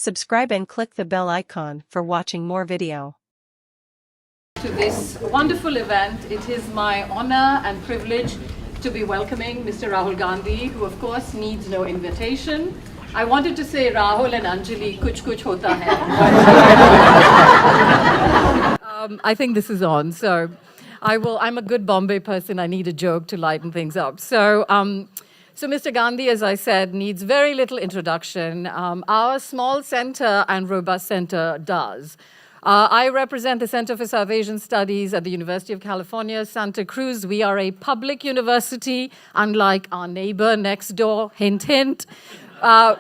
Subscribe and click the bell icon for watching more video. To this wonderful event, it is my honor and privilege to be welcoming Mr. Rahul Gandhi, who of course needs no invitation. I wanted to say Rahul and Anjali, kuch hota hai. I think this is on, so I'm a good Bombay person. I need a joke to lighten things up. So Mr. Gandhi, as I said, needs very little introduction. Our small center and robust center does. I represent the Center for South Asian Studies at the University of California, Santa Cruz. We are a public university, unlike our neighbor next door, hint, hint.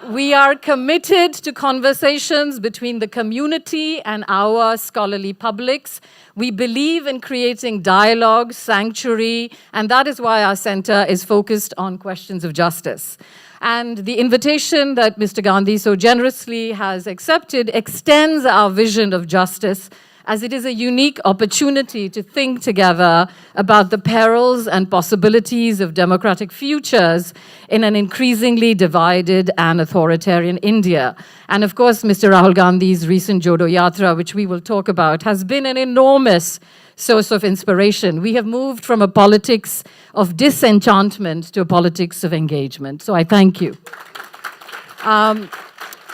We are committed to conversations between the community and our scholarly publics. We believe in creating dialogue, sanctuary, and that is why our center is focused on questions of justice. And the invitation that Mr. Gandhi so generously has accepted extends our vision of justice, as it is a unique opportunity to think together about the perils and possibilities of democratic futures in an increasingly divided and authoritarian India. And of course, Mr. Rahul Gandhi's recent Jodo Yatra, which we will talk about, has been an enormous source of inspiration. We have moved from a politics of disenchantment to a politics of engagement. So I thank you.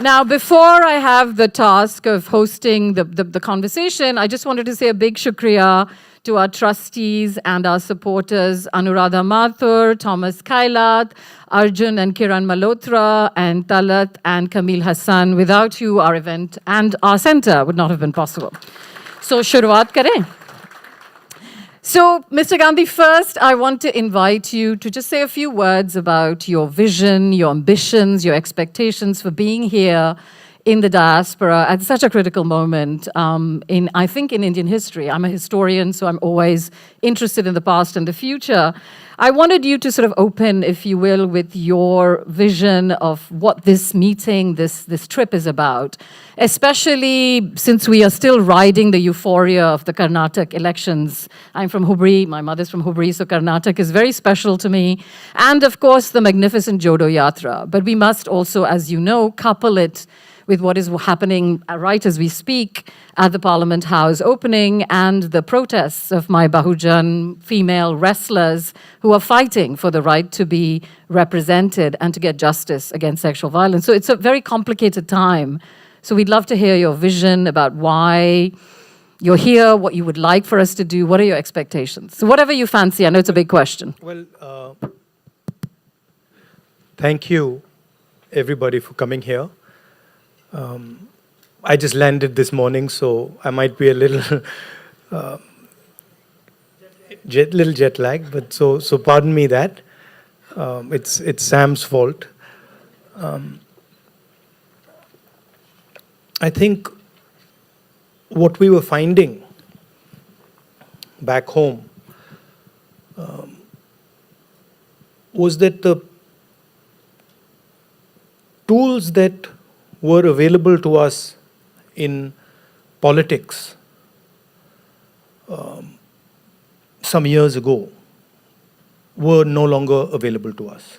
Now, before I have the task of hosting the conversation, I just wanted to say a big shukriya to our trustees and our supporters, Anuradha Mathur, Thomas Kailat, Arjun and Kiran Malhotra, and Talat and Kamil Hassan, without who our event and our center would not have been possible. So, shuruaat kare. So, Mr. Gandhi, first, I want to invite you to just say a few words about your vision, your ambitions, your expectations for being here in the diaspora at such a critical moment I think, in Indian history. I'm a historian, so I'm always interested in the past and the future. I wanted you to sort of open, if you will, with your vision of what this meeting, this trip is about, especially since we are still riding the euphoria of the Karnataka elections. I'm from Hubli, my mother's from Hubli, so Karnataka is very special to me. And of course, the magnificent Jodo Yatra. But we must also, as you know, couple it with what is happening right as we speak at the Parliament House opening and the protests of my Bahujan female wrestlers who are fighting for the right to be represented and to get justice against sexual violence. So it's a very complicated time. So we'd love to hear your vision about why you're here, what you would like for us to do, what are your expectations? So whatever you fancy, I know it's a big question. Well, thank you, everybody, for coming here. I just landed this morning, so I might be a little jet lagged, but so pardon me that. It's Sam's fault. I think what we were finding back home was that the tools that were available to us in politics some years ago were no longer available to us.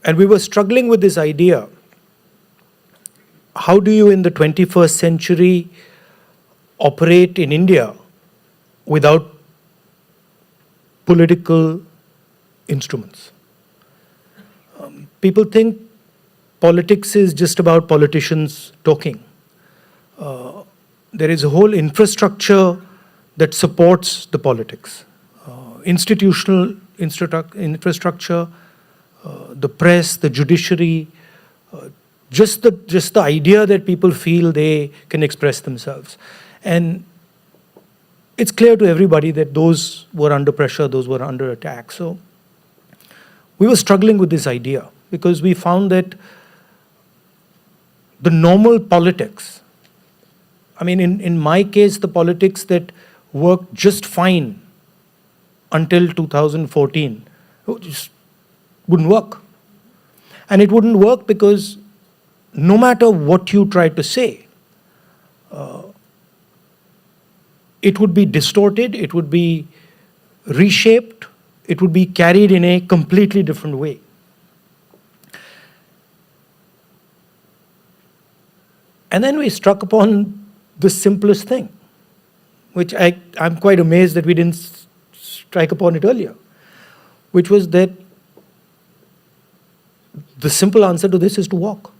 And we were struggling with this idea. How do you in the 21st century operate in India without political instruments? People think politics is just about politicians talking. There is a whole infrastructure that supports the politics. Institutional infrastructure, the press, the judiciary, just the idea that people feel they can express themselves. And it's clear to everybody that those were under pressure, those were under attack. So we were struggling with this idea because we found that the normal politics, I mean, in my case, the politics that worked just fine until 2014, just wouldn't work. And it wouldn't work because no matter what you tried to say, it would be distorted, it would be reshaped, it would be carried in a completely different way. And then we struck upon the simplest thing, which I'm quite amazed that we didn't strike upon it earlier, which was that the simple answer to this is to walk.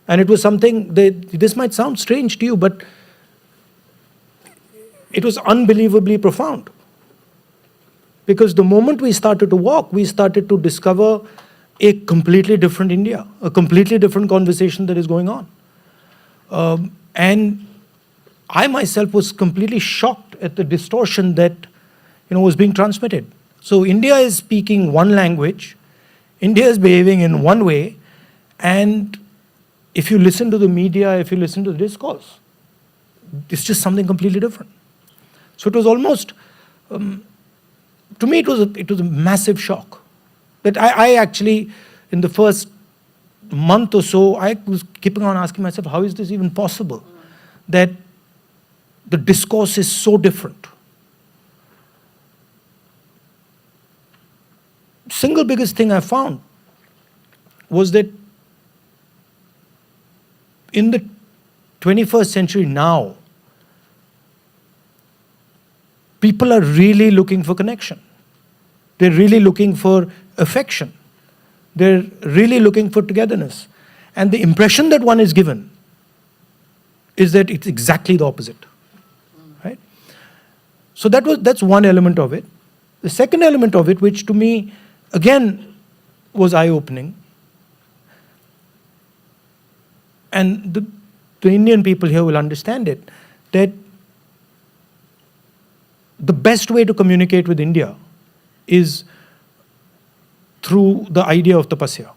And it was something that, this might sound strange to you, but it was unbelievably profound. Because the moment we started to walk, we started to discover a completely different India, a completely different conversation that is going on. And I myself was completely shocked at the distortion that was being transmitted. So India is speaking one language, India is behaving in one way, and if you listen to the media, if you listen to the discourse, it's just something completely different. So it was almost, to me, it was a massive shock. That I actually, in the first month or so, I was keeping on asking myself, how is this even possible? That the discourse is so different. Single biggest thing I found was that in the 21st century now, people are really looking for connection. They're really looking for affection. They're really looking for togetherness. And the impression that one is given is that it's exactly the opposite. Right? So that's one element of it. The second element of it, which to me, again, was eye-opening, and the Indian people here will understand it, that the best way to communicate with India is through the idea of tapasya.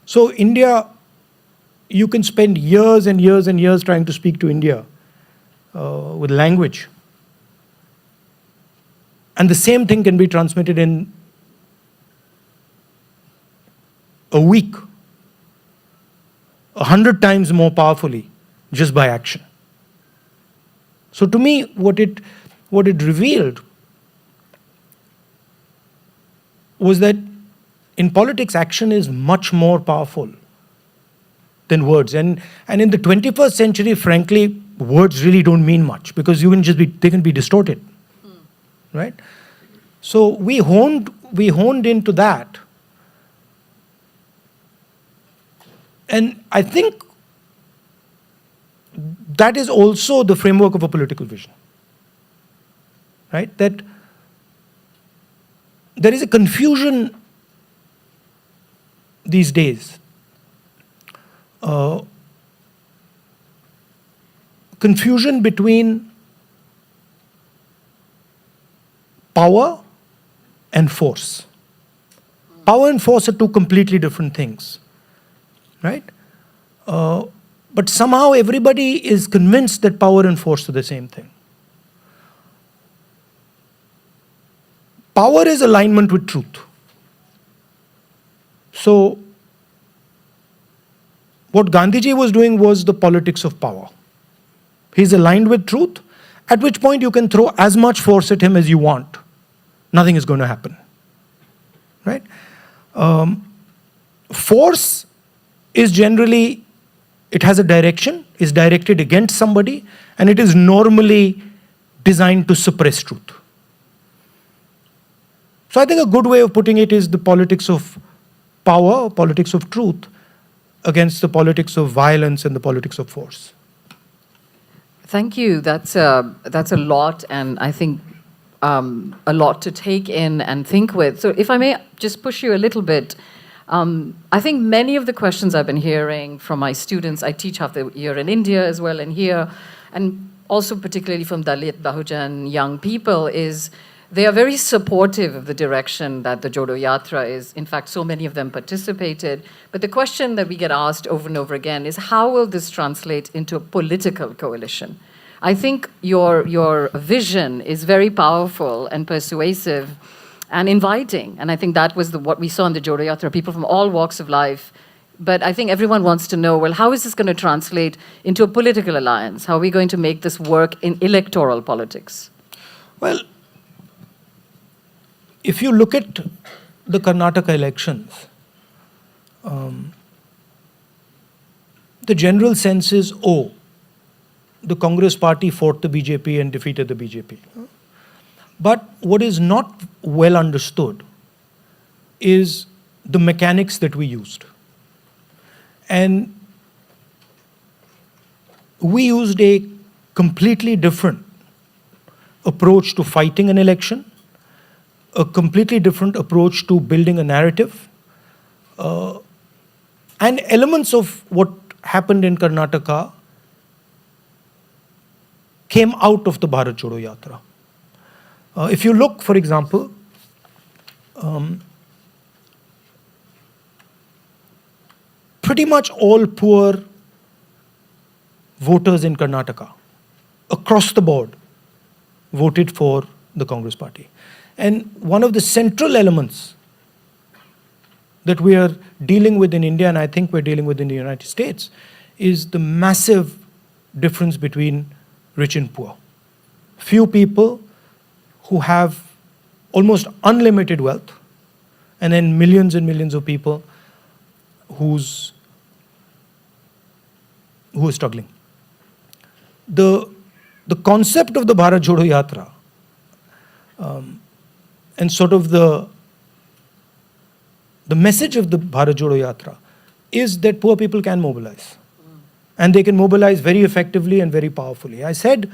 So India, you can spend years and years and years trying to speak to India with language. And the same thing can be transmitted in a week, 100 times more powerfully, just by action. So to me, what it revealed was that in politics, action is much more powerful than words. And in the 21st century, frankly, words really don't mean much, because they can be distorted. Right? So we honed into that. And I think that is also the framework of a political vision. Right? That there is a confusion these days. Confusion between power and force. Power and force are two completely different things. Right? But somehow everybody is convinced that power and force are the same thing. Power is alignment with truth. So, what Gandhiji was doing was the politics of power. He's aligned with truth, at which point you can throw as much force at him as you want. Nothing is going to happen. Right? Force is generally, it has a direction, is directed against somebody, and it is normally designed to suppress truth. So I think a good way of putting it is the politics of power, politics of truth, against the politics of violence and the politics of force. Thank you. That's a lot, and I think a lot to take in and think with. So if I may just push you a little bit, I think many of the questions I've been hearing from my students, I teach half the year in India as well and here, and also particularly from Dalit, Bahujan young people, is they are very supportive of the direction that the Jodo Yatra is. In fact, so many of them participated. But the question that we get asked over and over again is, how will this translate into a political coalition? I think your vision is very powerful and persuasive and inviting. And I think that was what we saw in the Jodo Yatra, people from all walks of life. But I think everyone wants to know, well, how is this going to translate into a political alliance? How are we going to make this work in electoral politics? Well, if you look at the Karnataka elections, the general sense is, oh, the Congress party fought the BJP and defeated the BJP. But what is not well understood is the mechanics that we used. And we used a completely different approach to fighting an election, a completely different approach to building a narrative, and elements of what happened in Karnataka came out of the Bharat Jodo Yatra. If you look, for example, pretty much all poor voters in Karnataka, across the board, voted for the Congress party. And one of the central elements that we are dealing with in India, and I think we're dealing with in the United States, is the massive difference between rich and poor. Few people who have almost unlimited wealth, and then millions and millions of people who are struggling. The concept of the Bharat Jodo Yatra and sort of the message of the Bharat Jodo Yatra is that poor people can mobilize. And they can mobilize very effectively and very powerfully. I said,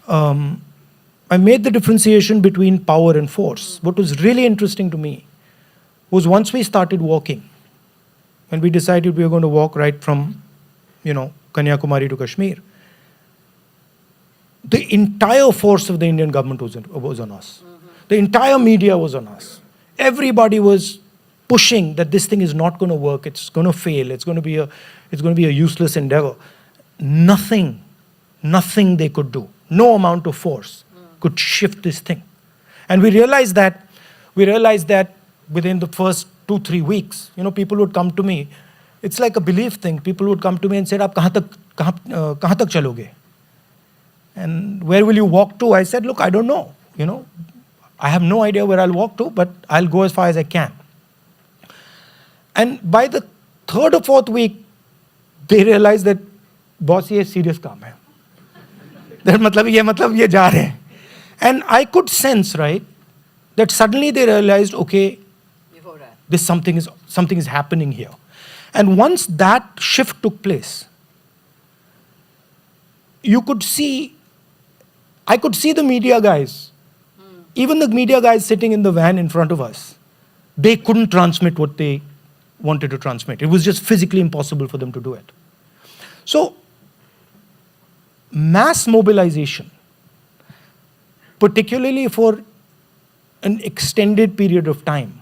I made the differentiation between power and force. What was really interesting to me was once we started walking, and we decided we were going to walk right from, Kanyakumari to Kashmir, the entire force of the Indian government was on us. The entire media was on us. Everybody was pushing that this thing is not going to work, it's going to fail, it's going to be a useless endeavor. Nothing they could do, no amount of force could shift this thing. And we realized that within the first 2-3 weeks, people would come to me. It's like a belief thing. People would come to me and say, "Aap kahan tak chaloge? And where will you walk to?" I said, "Look, I don't know. I have no idea where I'll walk to, but I'll go as far as I can." And by the 3rd or 4th week, they realized that, boss, ye serious kaam hai. That matlab ye ja rahe hain. And I could sense, right, that suddenly they realized, okay, this something is happening here. And once that shift took place, I could see the media guys, even the media guys sitting in the van in front of us, they couldn't transmit what they wanted to transmit. It was just physically impossible for them to do it. So, mass mobilization, particularly for an extended period of time,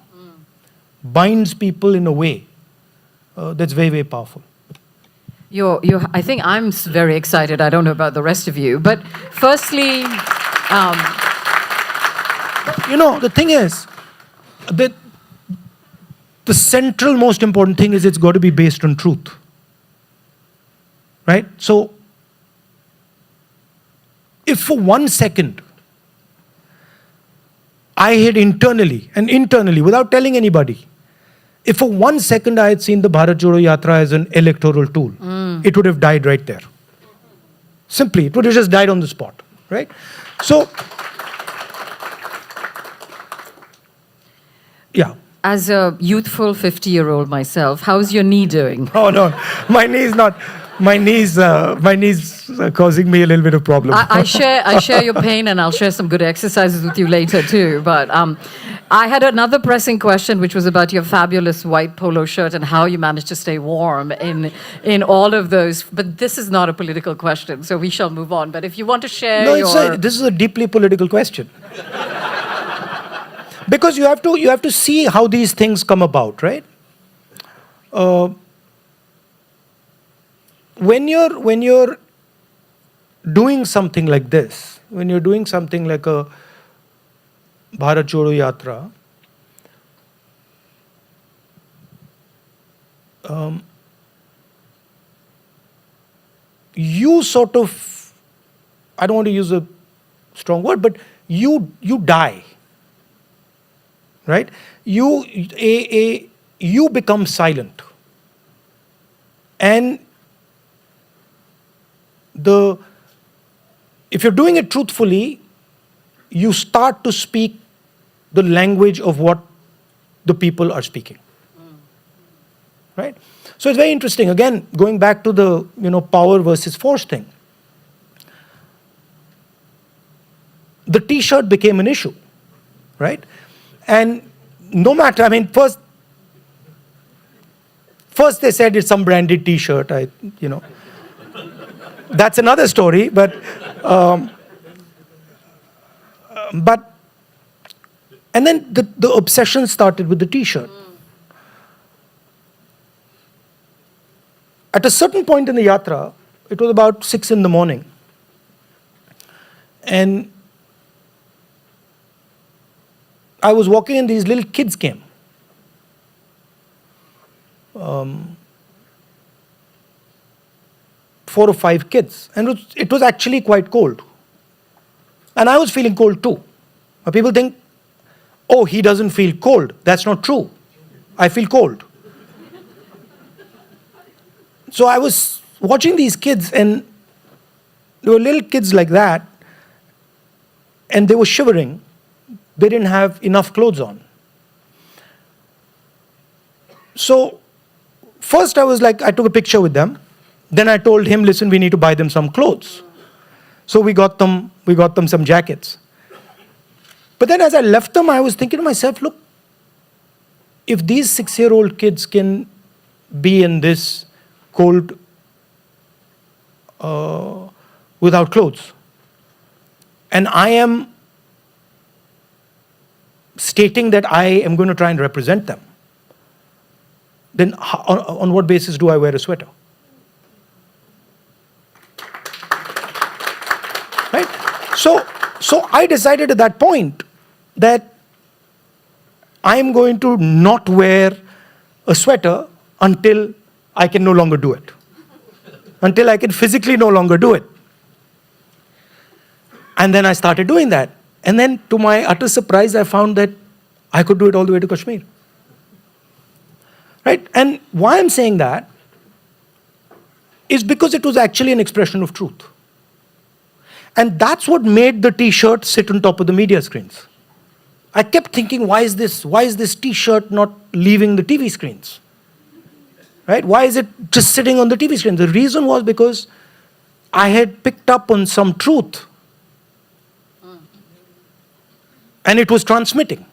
binds people in a way that's very, very powerful. I think I'm very excited. I don't know about the rest of you. But firstly, the thing is that the central most important thing is it's got to be based on truth. Right? So, if for 1 second I had internally, without telling anybody, if for 1 second I had seen the Bharat Jodo Yatra as an electoral tool, it would have died right there. Simply, it would have just died on the spot, right? So, yeah. As a youthful 50-year-old myself, how's your knee doing? Oh no, my knee's causing me a little bit of problem. I share your pain, and I'll share some good exercises with you later too. But I had another pressing question, which was about your fabulous white polo shirt and how you managed to stay warm in all of those. But this is not a political question, so we shall move on. But if you want to share, this is a deeply political question. Because you have to see how these things come about, right? When you're doing something like this, when you're doing something like a Bharat Jodo Yatra, you sort of, I don't want to use a strong word, but you die. Right? You become silent. And if you're doing it truthfully, you start to speak the language of what the people are speaking. Right? So it's very interesting. Again, going back to the power versus force thing. The T-shirt became an issue, right? And no matter, I mean, first they said it's some branded T-shirt. That's another story. But and then the obsession started with the T-shirt. At a certain point in the yatra, it was about 6 in the morning, and I was walking and these little kids came. 4 or 5 kids, and it was actually quite cold. And I was feeling cold too. Now people think, oh, he doesn't feel cold. That's not true. I feel cold. So I was watching these kids, and there were little kids like that, and they were shivering. They didn't have enough clothes on. So first I was like, I took a picture with them. Then I told him, listen, we need to buy them some clothes. So we got them some jackets. But then as I left them, I was thinking to myself, look, if these 6-year-old kids can be in this cold without clothes, and I am stating that I am going to try and represent them, then on what basis do I wear a sweater? Right? So I decided at that point that I am going to not wear a sweater until I can no longer do it. Until I can physically no longer do it. And then I started doing that. And then to my utter surprise, I found that I could do it all the way to Kashmir. Right? And why I'm saying that is because it was actually an expression of truth. And that's what made the T-shirt sit on top of the media screens. I kept thinking, why is this T-shirt not leaving the TV screens? Right? Why is it just sitting on the TV screen? The reason was because I had picked up on some truth. And it was transmitting.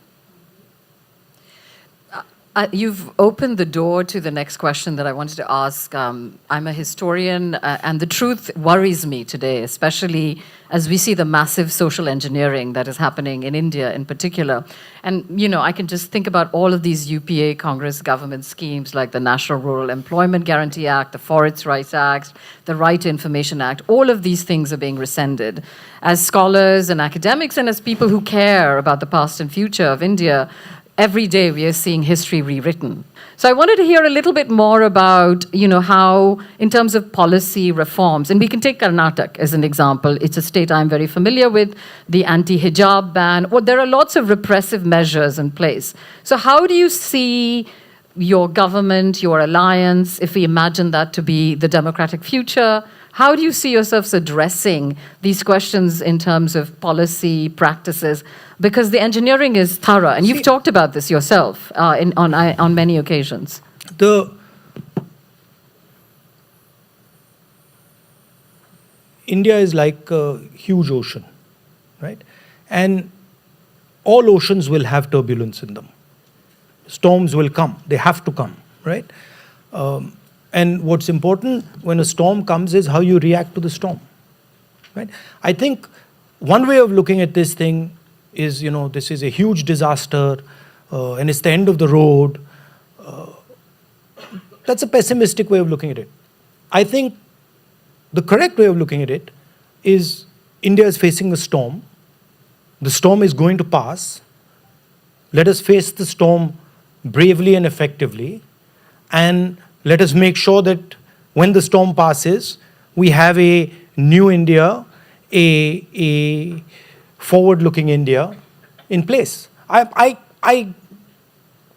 You've opened the door to the next question that I wanted to ask. I'm a historian, and the truth worries me today, especially as we see the massive social engineering that is happening in India in particular. And, I can just think about all of these UPA Congress government schemes like the National Rural Employment Guarantee Act, the Forest Rights Act, the Right to Information Act. All of these things are being rescinded. As scholars and academics and as people who care about the past and future of India, every day we are seeing history rewritten. So I wanted to hear a little bit more about, how, in terms of policy reforms, and we can take Karnataka as an example. It's a state I'm very familiar with, the anti-hijab ban. Well, there are lots of repressive measures in place. So how do you see your government, your alliance, if we imagine that to be the democratic future, how do you see yourselves addressing these questions in terms of policy, practices? Because the engineering is thorough, and you've talked about this yourself on many occasions. India is like a huge ocean, right? And all oceans will have turbulence in them. Storms will come. They have to come, right? And what's important when a storm comes is how you react to the storm, right? I think one way of looking at this thing is, this is a huge disaster and it's the end of the road. That's a pessimistic way of looking at it. I think the correct way of looking at it is India is facing a storm. The storm is going to pass. Let us face the storm bravely and effectively, and let us make sure that when the storm passes, we have a new India, a forward-looking India in place.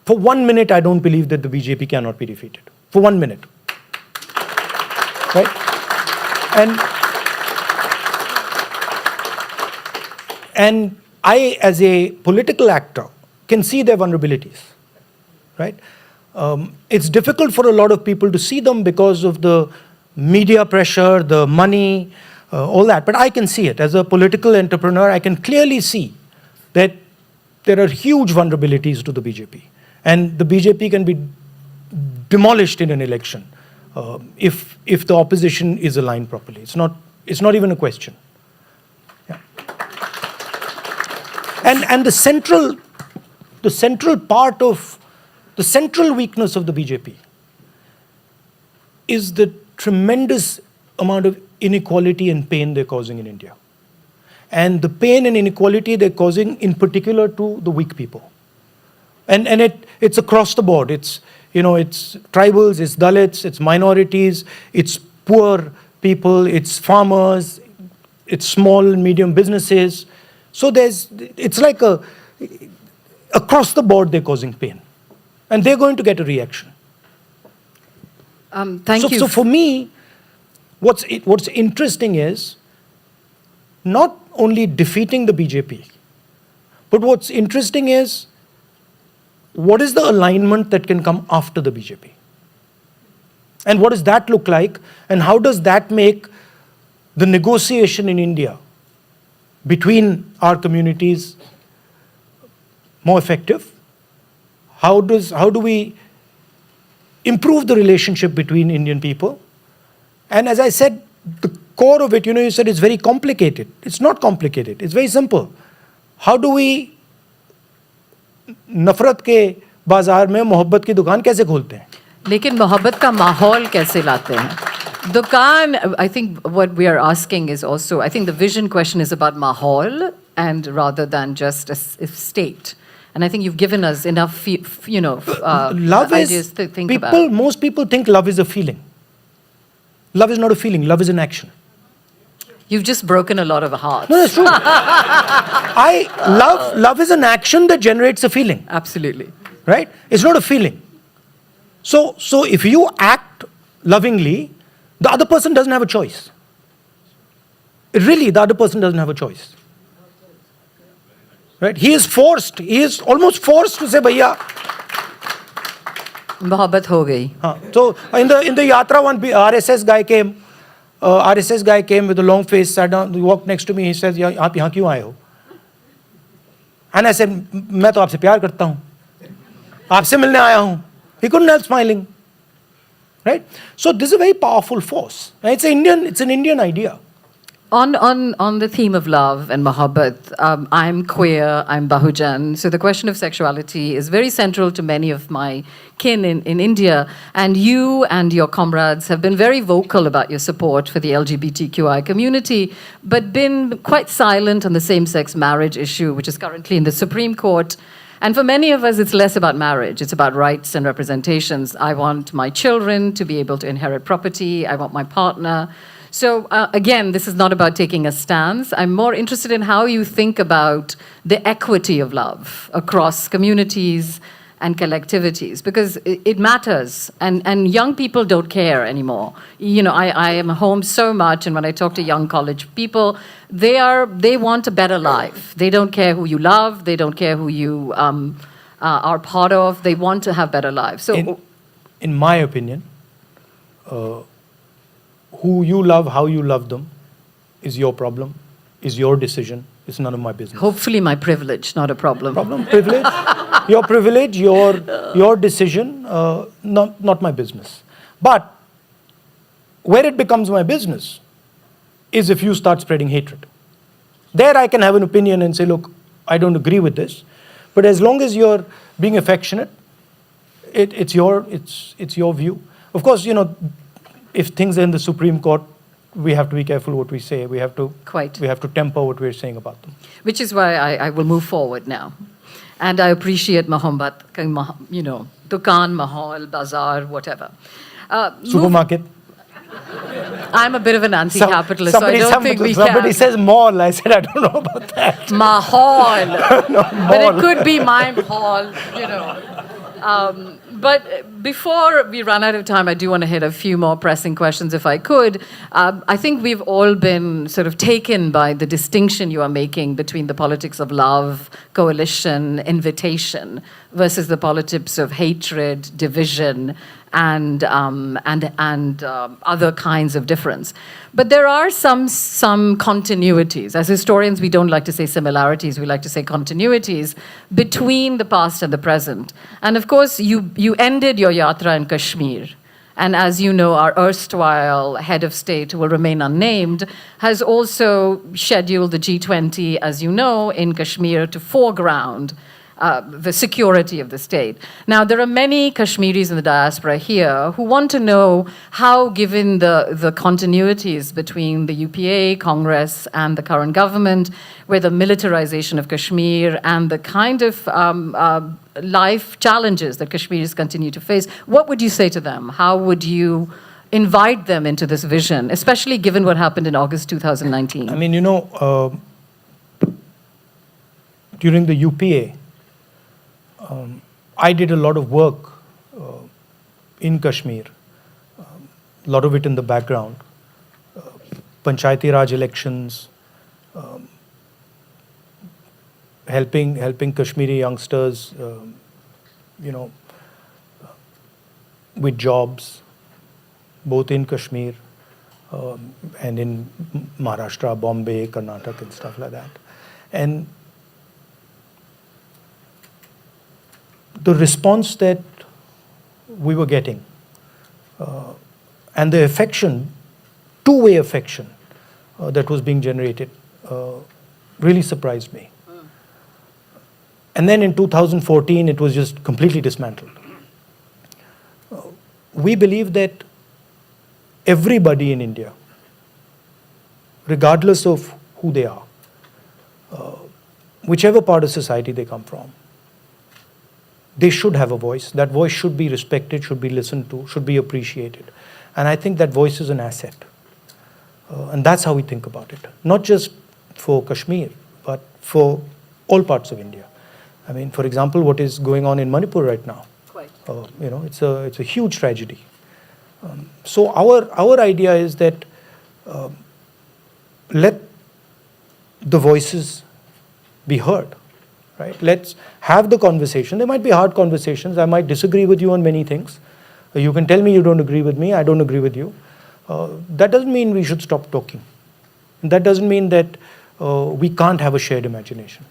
For 1 minute, I don't believe that the BJP cannot be defeated. For 1 minute. Right? And I, as a political actor, can see their vulnerabilities, right? It's difficult for a lot of people to see them because of the media pressure, the money, all that. But I can see it. As a political entrepreneur, I can clearly see that there are huge vulnerabilities to the BJP. And the BJP can be demolished in an election if the opposition is aligned properly. It's not even a question. Yeah. And the central weakness of the BJP is the tremendous amount of inequality and pain they're causing in India. And the pain and inequality they're causing in particular to the weak people. And it's across the board. It's tribals, it's Dalits, it's minorities, it's poor people, it's farmers, it's small and medium businesses. So it's like across the board they're causing pain. And they're going to get a reaction. Thank you. So for me, what's interesting is not only defeating the BJP, but what's interesting is what is the alignment that can come after the BJP? And what does that look like? And how does that make the negotiation in India between our communities more effective? How do we improve the relationship between Indian people? And as I said, the core of it, you said it's very complicated. It's not complicated. It's very simple. How do we नफरत के बाजार में मोहब्बत की दुकान कैसे खोलते हैं? लेकिन मोहब्बत का माहौल कैसे लाते हैं? दुकान, I think what we are asking is also, I think the vision question is about mahal and rather than just a state. And I think you've given us enough, love ideas to think about. Most people think love is a feeling. Love is not a feeling. Love is an action. You've just broken a lot of hearts. No, that's true. Love is an action that generates a feeling. Absolutely. Right? It's not a feeling. So if you act lovingly, the other person doesn't have a choice. Really, the other person doesn't have a choice. Right? He is almost forced to say, Bhaiya. Mohabbat ho gayi. So in the yatra, one RSS guy came with a long face, sat down, he walked next to me, he says, "Aap yahan kyun aaye ho?" And I said, "मैं तो आपसे प्यार करता हूँ, आपसे मिलने आया हूँ." He couldn't help smiling, right? So this is a very powerful force. It's an Indian idea. On the theme of love and mohabbat, I'm queer, I'm Bahujan, so the question of sexuality is very central to many of my kin in India, and you and your comrades have been very vocal about your support for the LGBTQI community, but been quite silent on the same-sex marriage issue, which is currently in the Supreme Court. And for many of us, it's less about marriage. It's about rights and representations. I want my children to be able to inherit property. I want my partner. So again, this is not about taking a stance. I'm more interested in how you think about the equity of love across communities and collectivities, because it matters. And young people don't care anymore. I am home so much, and when I talk to young college people, they want a better life. They don't care who you love. They don't care who you are part of. They want to have better lives. So, in my opinion, who you love, how you love them, is your problem, is your decision. It's none of my business. Hopefully my privilege, not a problem. Privilege, your privilege, your decision, not my business. But where it becomes my business is if you start spreading hatred. There I can have an opinion and say, look, I don't agree with this. But as long as you're being affectionate, it's your view. Of course, if things are in the Supreme Court, we have to be careful what we say. We have to temper what we're saying about them. Which is why I will move forward now. And I appreciate mohabbat, dukaan, mahal, bazaar, whatever. Supermarket. I'm a bit of an anti-capitalist, so I don't think we can. Somebody says mall. I said, I don't know about that. Mahal. No, but it could be my hall, But before we run out of time, I do want to hit a few more pressing questions if I could. I think we've all been sort of taken by the distinction you are making between the politics of love, coalition, invitation, versus the politics of hatred, division, and other kinds of difference. But there are some continuities. As historians, we don't like to say similarities, we like to say continuities between the past and the present. And of course, you ended your yatra in Kashmir. And as you know, our erstwhile head of state, who will remain unnamed, has also scheduled the G20, as you know, in Kashmir to foreground the security of the state. Now, there are many Kashmiris in the diaspora here who want to know how, given the continuities between the UPA, Congress, and the current government, where the militarization of Kashmir and the kind of life challenges that Kashmiris continue to face, what would you say to them? How would you invite them into this vision, especially given what happened in August 2019? I mean, during the UPA, I did a lot of work in Kashmir, a lot of it in the background, Panchayati Raj elections, helping Kashmiri youngsters, with jobs, both in Kashmir and in Maharashtra, Bombay, Karnataka, and stuff like that. And the response that we were getting and the affection, two-way affection that was being generated really surprised me. And then in 2014, it was just completely dismantled. We believe that everybody in India, regardless of who they are, whichever part of society they come from, they should have a voice. That voice should be respected, should be listened to, should be appreciated. And I think that voice is an asset. And that's how we think about it. Not just for Kashmir, but for all parts of India. I mean, for example, what is going on in Manipur right now? Quite. It's a huge tragedy. So our idea is that let the voices be heard. Right? Let's have the conversation. There might be hard conversations. I might disagree with you on many things. You can tell me you don't agree with me. I don't agree with you. That doesn't mean we should stop talking. That doesn't mean that we can't have a shared imagination.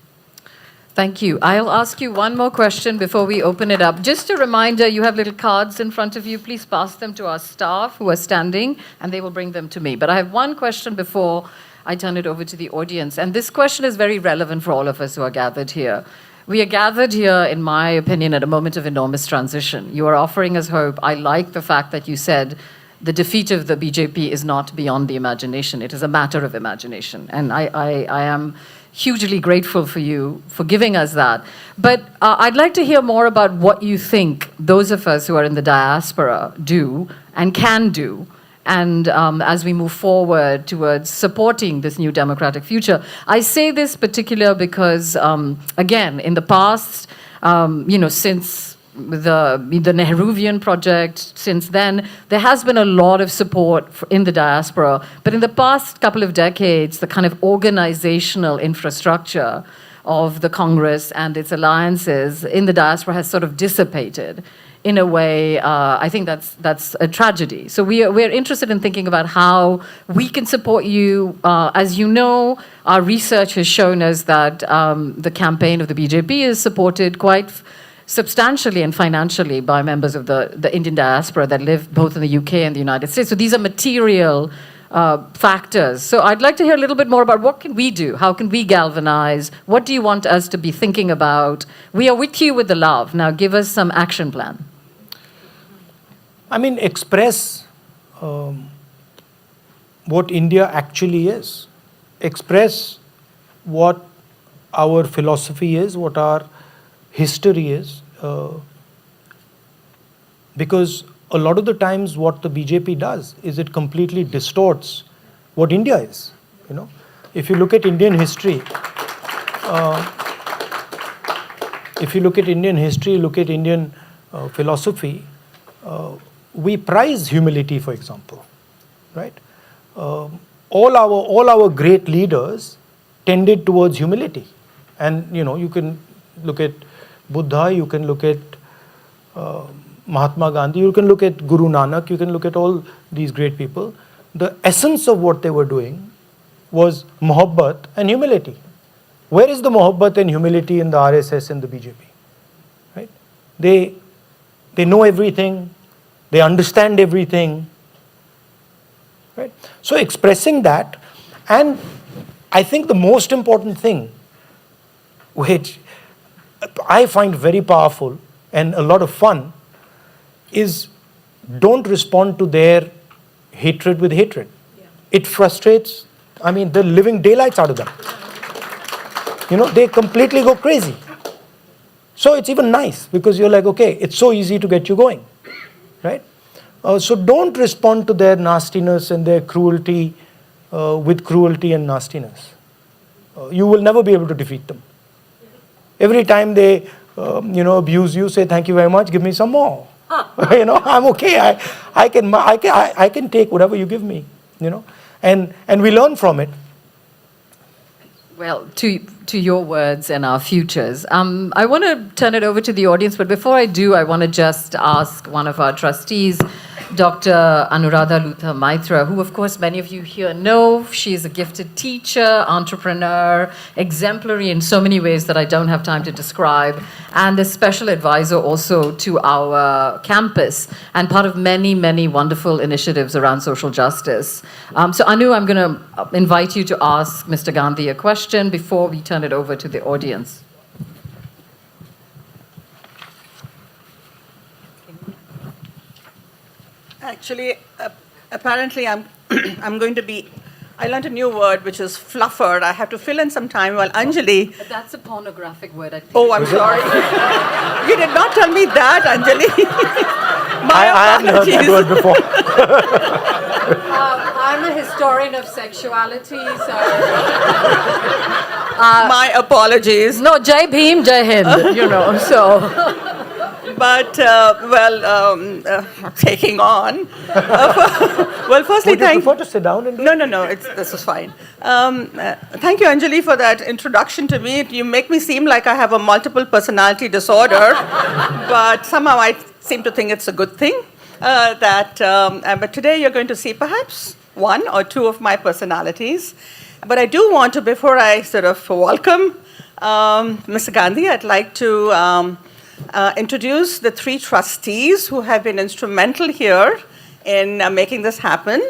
Thank you. I'll ask you one more question before we open it up. Just a reminder, you have little cards in front of you. Please pass them to our staff who are standing, and they will bring them to me. But I have one question before I turn it over to the audience. And this question is very relevant for all of us who are gathered here. We are gathered here, in my opinion, at a moment of enormous transition. You are offering us hope. I like the fact that you said the defeat of the BJP is not beyond the imagination. It is a matter of imagination. And I am hugely grateful for you for giving us that. But I'd like to hear more about what you think those of us who are in the diaspora do and can do. And as we move forward towards supporting this new democratic future, I say this particular because, again, in the past, since the Nehruvian project, since then, there has been a lot of support in the diaspora. But in the past couple of decades, the kind of organizational infrastructure of the Congress and its alliances in the diaspora has sort of dissipated. In a way, I think that's a tragedy. So we're interested in thinking about how we can support you. As you know, our research has shown us that the campaign of the BJP is supported quite substantially and financially by members of the Indian diaspora that live both in the UK and the United States. So these are material factors. So I'd like to hear a little bit more about what can we do? How can we galvanize? What do you want us to be thinking about? We are with you with the love. Now give us some action plan. I mean, express what India actually is. Express what our philosophy is, what our history is. Because a lot of the times what the BJP does is it completely distorts what India is. If you look at Indian history, look at Indian philosophy, we prize humility, for example, right? All our great leaders tended towards humility, and you can look at Buddha, you can look at Mahatma Gandhi, you can look at Guru Nanak, you can look at all these great people. The essence of what they were doing was mohabbat and humility. Where is the mohabbat and humility in the RSS and the BJP? Right? They know everything, they understand everything. Right? So expressing that, and I think the most important thing, which I find very powerful and a lot of fun, is don't respond to their hatred with hatred. Yeah. It frustrates, the living daylights out of them. They completely go crazy. So it's even nice because you're like, okay, it's so easy to get you going, right? So don't respond to their nastiness and their cruelty with cruelty and nastiness. You will never be able to defeat them. Every time they, abuse you, say thank you very much, give me some more. I'm okay. I can take whatever you give me. And we learn from it. Well, to your words and our futures, I want to turn it over to the audience, but before I do, I want to just ask one of our trustees, Dr. Anuradha Luther Maitra, who of course many of you here know. She is a gifted teacher, entrepreneur, exemplary in so many ways that I don't have time to describe, and a special advisor also to our campus, and part of many, many wonderful initiatives around social justice. So Anu, I'm going to invite you to ask Mr. Gandhi a question before we turn it over to the audience. Actually, apparently I'm going to be, I learned a new word which is fluffered. I have to fill in some time while Anjali. But that's a pornographic word, I think. Oh, I'm sorry. You did not tell me that, Anjali. I haven't heard that word before. I'm a historian of sexuality, so... My apologies. No, Jai Bhim, Jai Hind, so... But, taking on. Firstly, Would you prefer to sit down? No, this is fine. Thank you, Anjali, for that introduction to me. You make me seem like I have a multiple personality disorder, but somehow I seem to think it's a good thing. But today you're going to see perhaps one or two of my personalities. But I do want to, before I sort of welcome Mr. Gandhi, I'd like to introduce the three trustees who have been instrumental here in making this happen.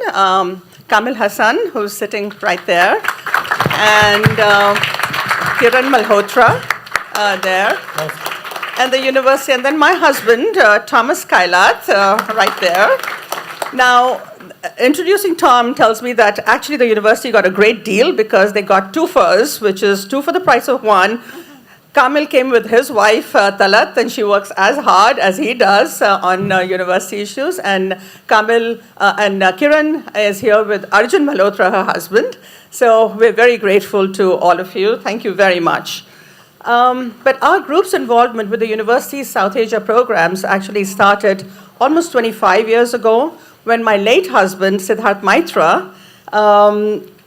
Kamil Hassan, who's sitting right there, and Kiran Malhotra there, nice. And the university, and then my husband, Thomas Kailath, right there. Now, introducing Tom tells me that actually the university got a great deal because they got two furs, which is two for the price of one. Kamil came with his wife, Talat, and she works as hard as he does on university issues. And Kamil and Kiran is here with Arjun Malhotra, her husband. So we're very grateful to all of you. Thank you very much. But our group's involvement with the university's South Asia programs actually started almost 25 years ago when my late husband, Siddharth Maitra,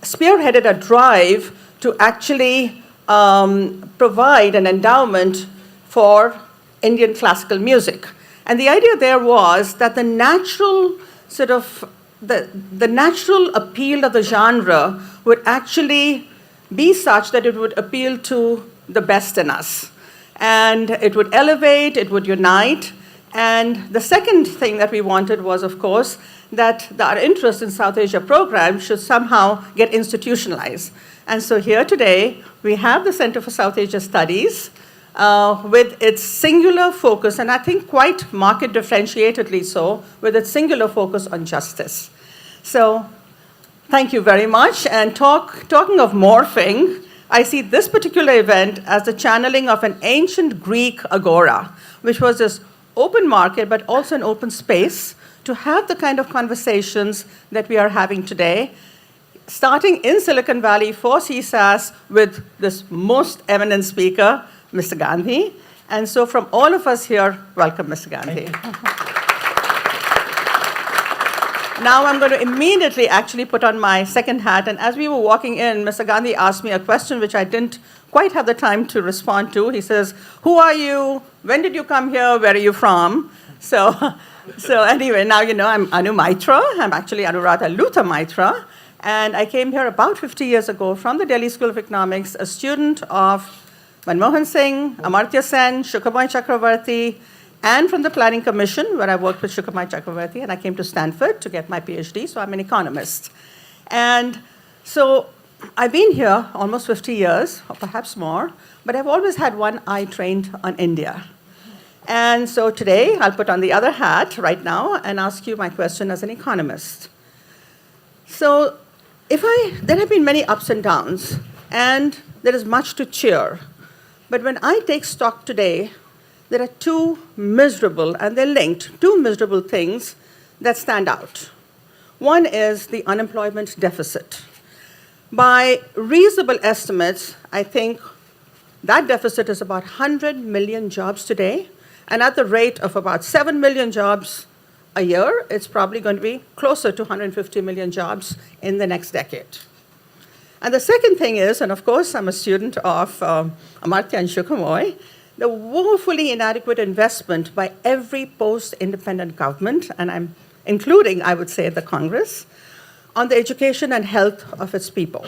spearheaded a drive to actually provide an endowment for Indian classical music. And the idea there was that the natural sort of, the natural appeal of the genre would actually be such that it would appeal to the best in us. And it would elevate, it would unite. And the second thing that we wanted was, of course, that our interest in South Asia programs should somehow get institutionalized. And so here today, we have the Center for South Asia Studies with its singular focus, and I think quite market differentiatedly so, with its singular focus on justice. So thank you very much. And talking of morphing, I see this particular event as the channeling of an ancient Greek agora, which was this open market, but also an open space to have the kind of conversations that we are having today, starting in Silicon Valley for CSAS with this most eminent speaker, Mr. Gandhi, And so from all of us here, welcome, Mr. Gandhi. Now I'm going to immediately actually put on my second hat. And as we were walking in, Mr. Gandhi asked me a question which I didn't quite have the time to respond to. He says, who are you? When did you come here? Where are you from? So anyway, now you know I'm Anu Maitra. I'm actually Anuradha Luther Maitra. And I came here about 50 years ago from the Delhi School of Economics, a student of Manmohan Singh, Amartya Sen, Shukhabhai Chakravarti, and from the Planning Commission, where I worked with Shukhabhai Chakravarti, and I came to Stanford to get my PhD, so I'm an economist. And so I've been here almost 50 years, or perhaps more, but I've always had one eye trained on India. And so today, I'll put on the other hat right now and ask you my question as an economist. So there have been many ups and downs, and there is much to cheer. But when I take stock today, there are two miserable, and they're linked, two miserable things that stand out. One is the unemployment deficit. By reasonable estimates, I think that deficit is about 100 million jobs today, and at the rate of about 7 million jobs a year, it's probably going to be closer to 150 million jobs in the next decade. And the second thing is, and of course I'm a student of Amartya and Shukhabhai, the woefully inadequate investment by every post-independent government, and I'm including, I would say, the Congress, on the education and health of its people.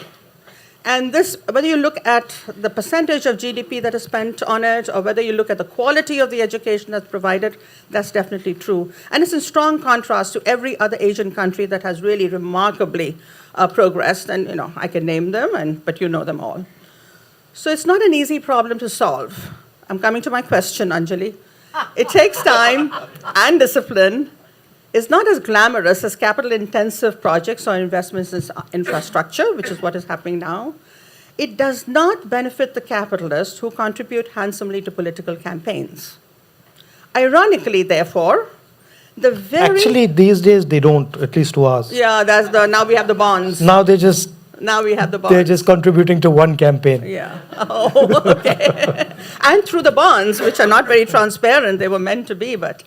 And this, whether you look at the percentage of GDP that is spent on it, or whether you look at the quality of the education that's provided, that's definitely true. And it's in strong contrast to every other Asian country that has really remarkably progressed. And you know, I can name them, but you know them all. So it's not an easy problem to solve. I'm coming to my question, Anjali. It takes time and discipline. It's not as glamorous as capital-intensive projects or investments in infrastructure, which is what is happening now. It does not benefit the capitalists who contribute handsomely to political campaigns. Ironically, therefore, the very... Actually, these days, they don't, at least to us. Yeah, now we have the bonds. Now we have the bonds. They're just contributing to one campaign. Yeah. Oh, okay. And through the bonds, which are not very transparent, they were meant to be, but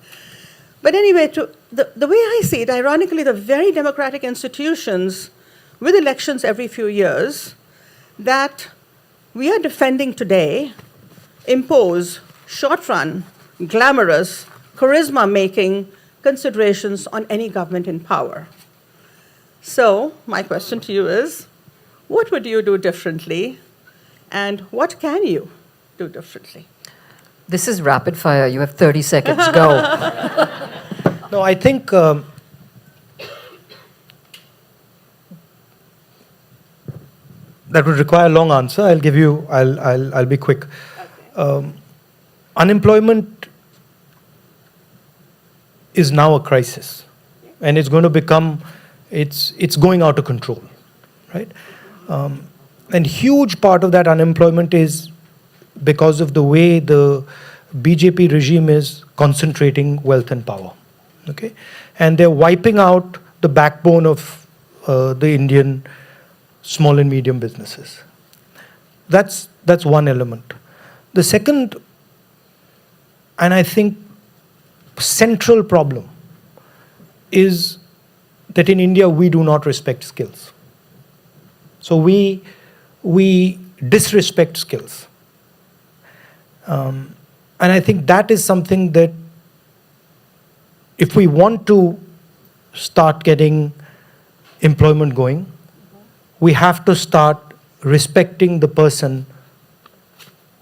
anyway, the way I see it, ironically, the very democratic institutions with elections every few years that we are defending today impose short-run, glamorous, charisma-making considerations on any government in power. So my question to you is, what would you do differently, and what can you do differently? This is rapid fire. You have 30 seconds. Go. No, I think that would require a long answer. I'll be quick. Okay. Unemployment is now a crisis, and it's going to become, it's going out of control, right? And huge part of that unemployment is because of the way the BJP regime is concentrating wealth and power, okay? And they're wiping out the backbone of the Indian small and medium businesses. That's one element. The second, and I think central problem, is that in India we do not respect skills. So we disrespect skills. And I think that is something that if we want to start getting employment going, we have to start respecting the person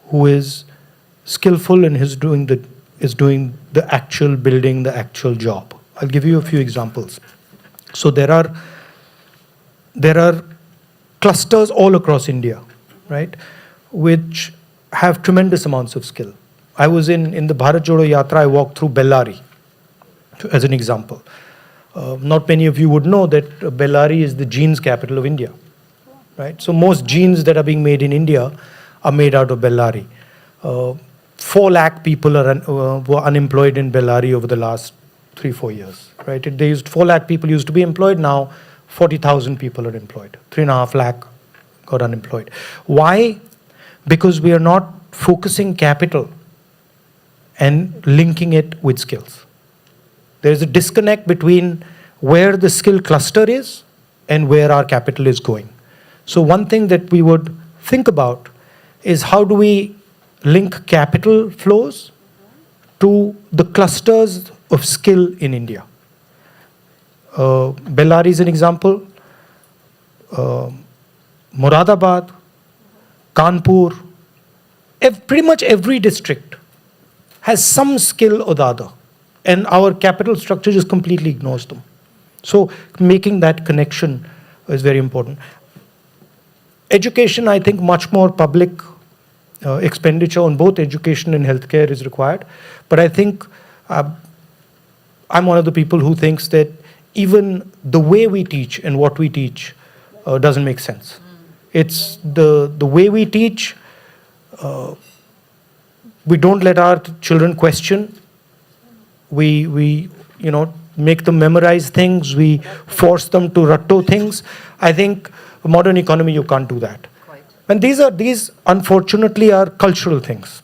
who is skillful and is doing the actual building, the actual job. I'll give you a few examples. So there are clusters all across India, right, which have tremendous amounts of skill. I was in the Bharat Jodo Yatra, I walked through Bellary, as an example. Not many of you would know that Bellary is the jeans capital of India, right? So most jeans that are being made in India are made out of Bellary. 4 lakh people were unemployed in Bellary over the last 3-4 years, right? 4 lakh people used to be employed, now 40,000 people are employed. 3.5 lakh got unemployed. Why? Because we are not focusing capital and linking it with skills. There is a disconnect between where the skill cluster is and where our capital is going. So one thing that we would think about is how do we link capital flows to the clusters of skill in India. Bellary is an example. Moradabad, Kanpur, pretty much every district has some skill or the other, and our capital structure just completely ignores them. So making that connection is very important. Education, I think much more public expenditure on both education and healthcare is required. But I think I'm one of the people who thinks that even the way we teach and what we teach doesn't make sense. It's the way we teach. We don't let our children question. We make them memorize things. We force them to ratto things. I think modern economy, you can't do that. And these unfortunately are cultural things,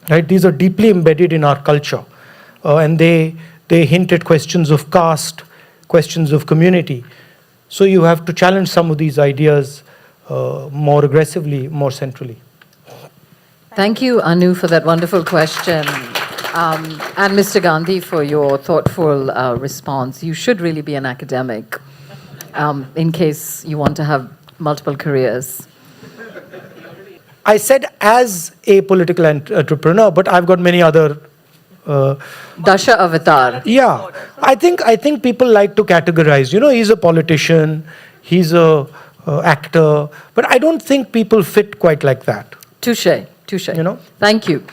right? These are deeply embedded in our culture, and they hint at questions of caste, questions of community. So you have to challenge some of these ideas more aggressively, more centrally. Thank you, Anu, for that wonderful question. And Mr. Gandhi, for your thoughtful response. You should really be an academic in case you want to have multiple careers. I said as a political entrepreneur, but I've got many other. Dasha Avatar. Yeah, I think people like to categorize. He's a politician, he's a actor, but I don't think people fit quite like that. Touche. Thank you.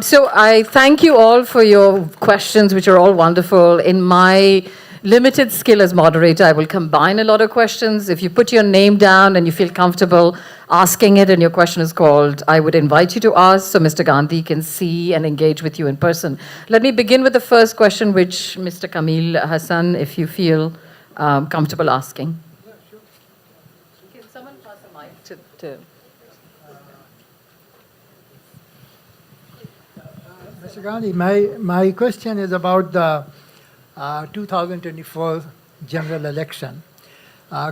So I thank you all for your questions, which are all wonderful. In my limited skill as moderator, I will combine a lot of questions. If you put your name down and you feel comfortable asking it and your question is called, I would invite you to ask so Mr. Gandhi can see and engage with you in person. Let me begin with the first question, which Mr. Kamil Hassan, if you feel comfortable asking. Yeah, sure. Can someone pass the mic to... Mr. Gandhi, my question is about the 2024 general election.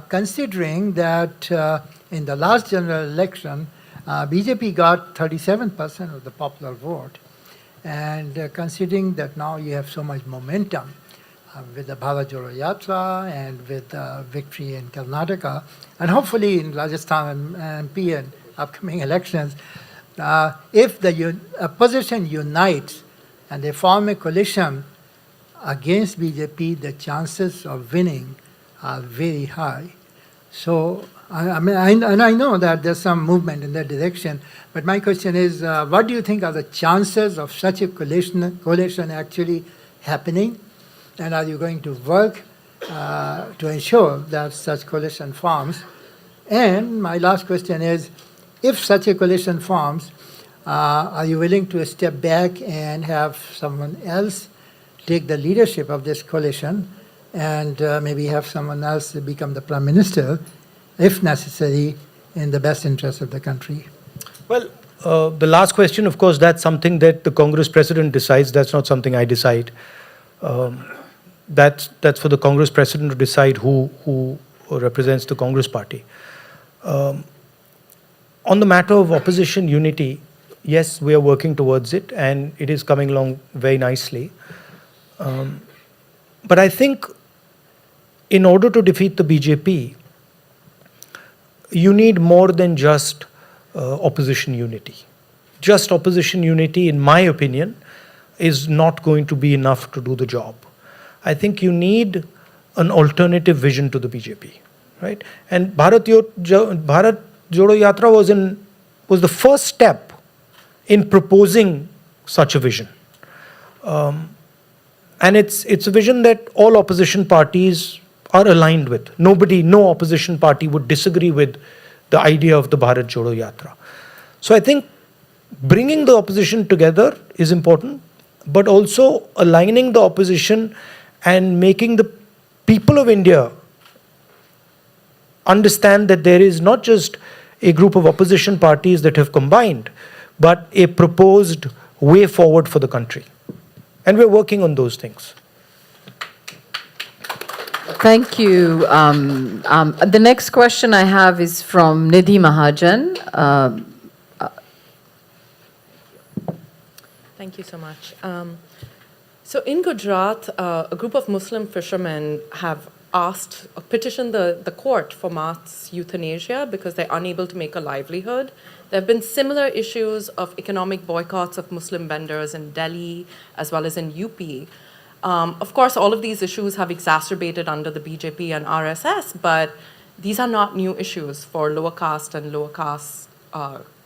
Considering that in the last general election, BJP got 37% of the popular vote, and considering that now you have so much momentum with the Bharat Jodo Yatra and with victory in Karnataka, and hopefully in Rajasthan and MP and upcoming elections, if the opposition unites and they form a coalition against BJP, the chances of winning are very high. So, I know that there's some movement in that direction, but my question is, what do you think are the chances of such a coalition actually happening? And are you going to work to ensure that such coalition forms? And my last question is, if such a coalition forms, are you willing to step back and have someone else take the leadership of this coalition and maybe have someone else become the Prime Minister, if necessary, in the best interest of the country? Well, the last question, of course, that's something that the Congress president decides. That's not something I decide. That's for the Congress president to decide who represents the Congress party. On the matter of opposition unity, yes, we are working towards it, and it is coming along very nicely. But I think in order to defeat the BJP, you need more than just opposition unity. Just opposition unity, in my opinion, is not going to be enough to do the job. I think you need an alternative vision to the BJP, right? And Bharat Jodo Yatra was the first step in proposing such a vision. And it's a vision that all opposition parties are aligned with. No opposition party would disagree with the idea of the Bharat Jodo Yatra. So I think bringing the opposition together is important, but also aligning the opposition and making the people of India understand that there is not just a group of opposition parties that have combined, but a proposed way forward for the country. And we're working on those things. Thank you. The next question I have is from Nidhi Mahajan. Thank you so much. So in Gujarat, a group of Muslim fishermen have petitioned the court for mass euthanasia because they're unable to make a livelihood. There have been similar issues of economic boycotts of Muslim vendors in Delhi as well as in UP. Of course, all of these issues have exacerbated under the BJP and RSS, but these are not new issues for lower caste and lower caste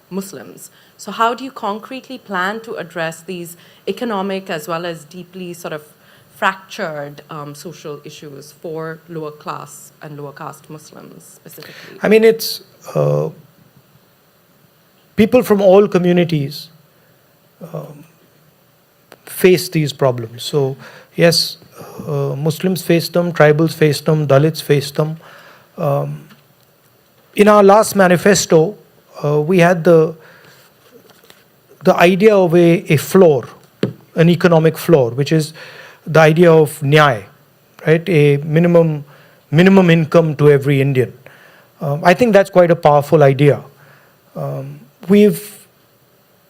Muslims. So how do you concretely plan to address these economic as well as deeply sort of fractured social issues for lower class and lower caste Muslims specifically? I mean, it's people from all communities face these problems. So yes, Muslims face them, tribals face them, Dalits face them. In our last manifesto, we had the idea of a floor, an economic floor, which is the idea of nyay, right? A minimum income to every Indian. I think that's quite a powerful idea. We've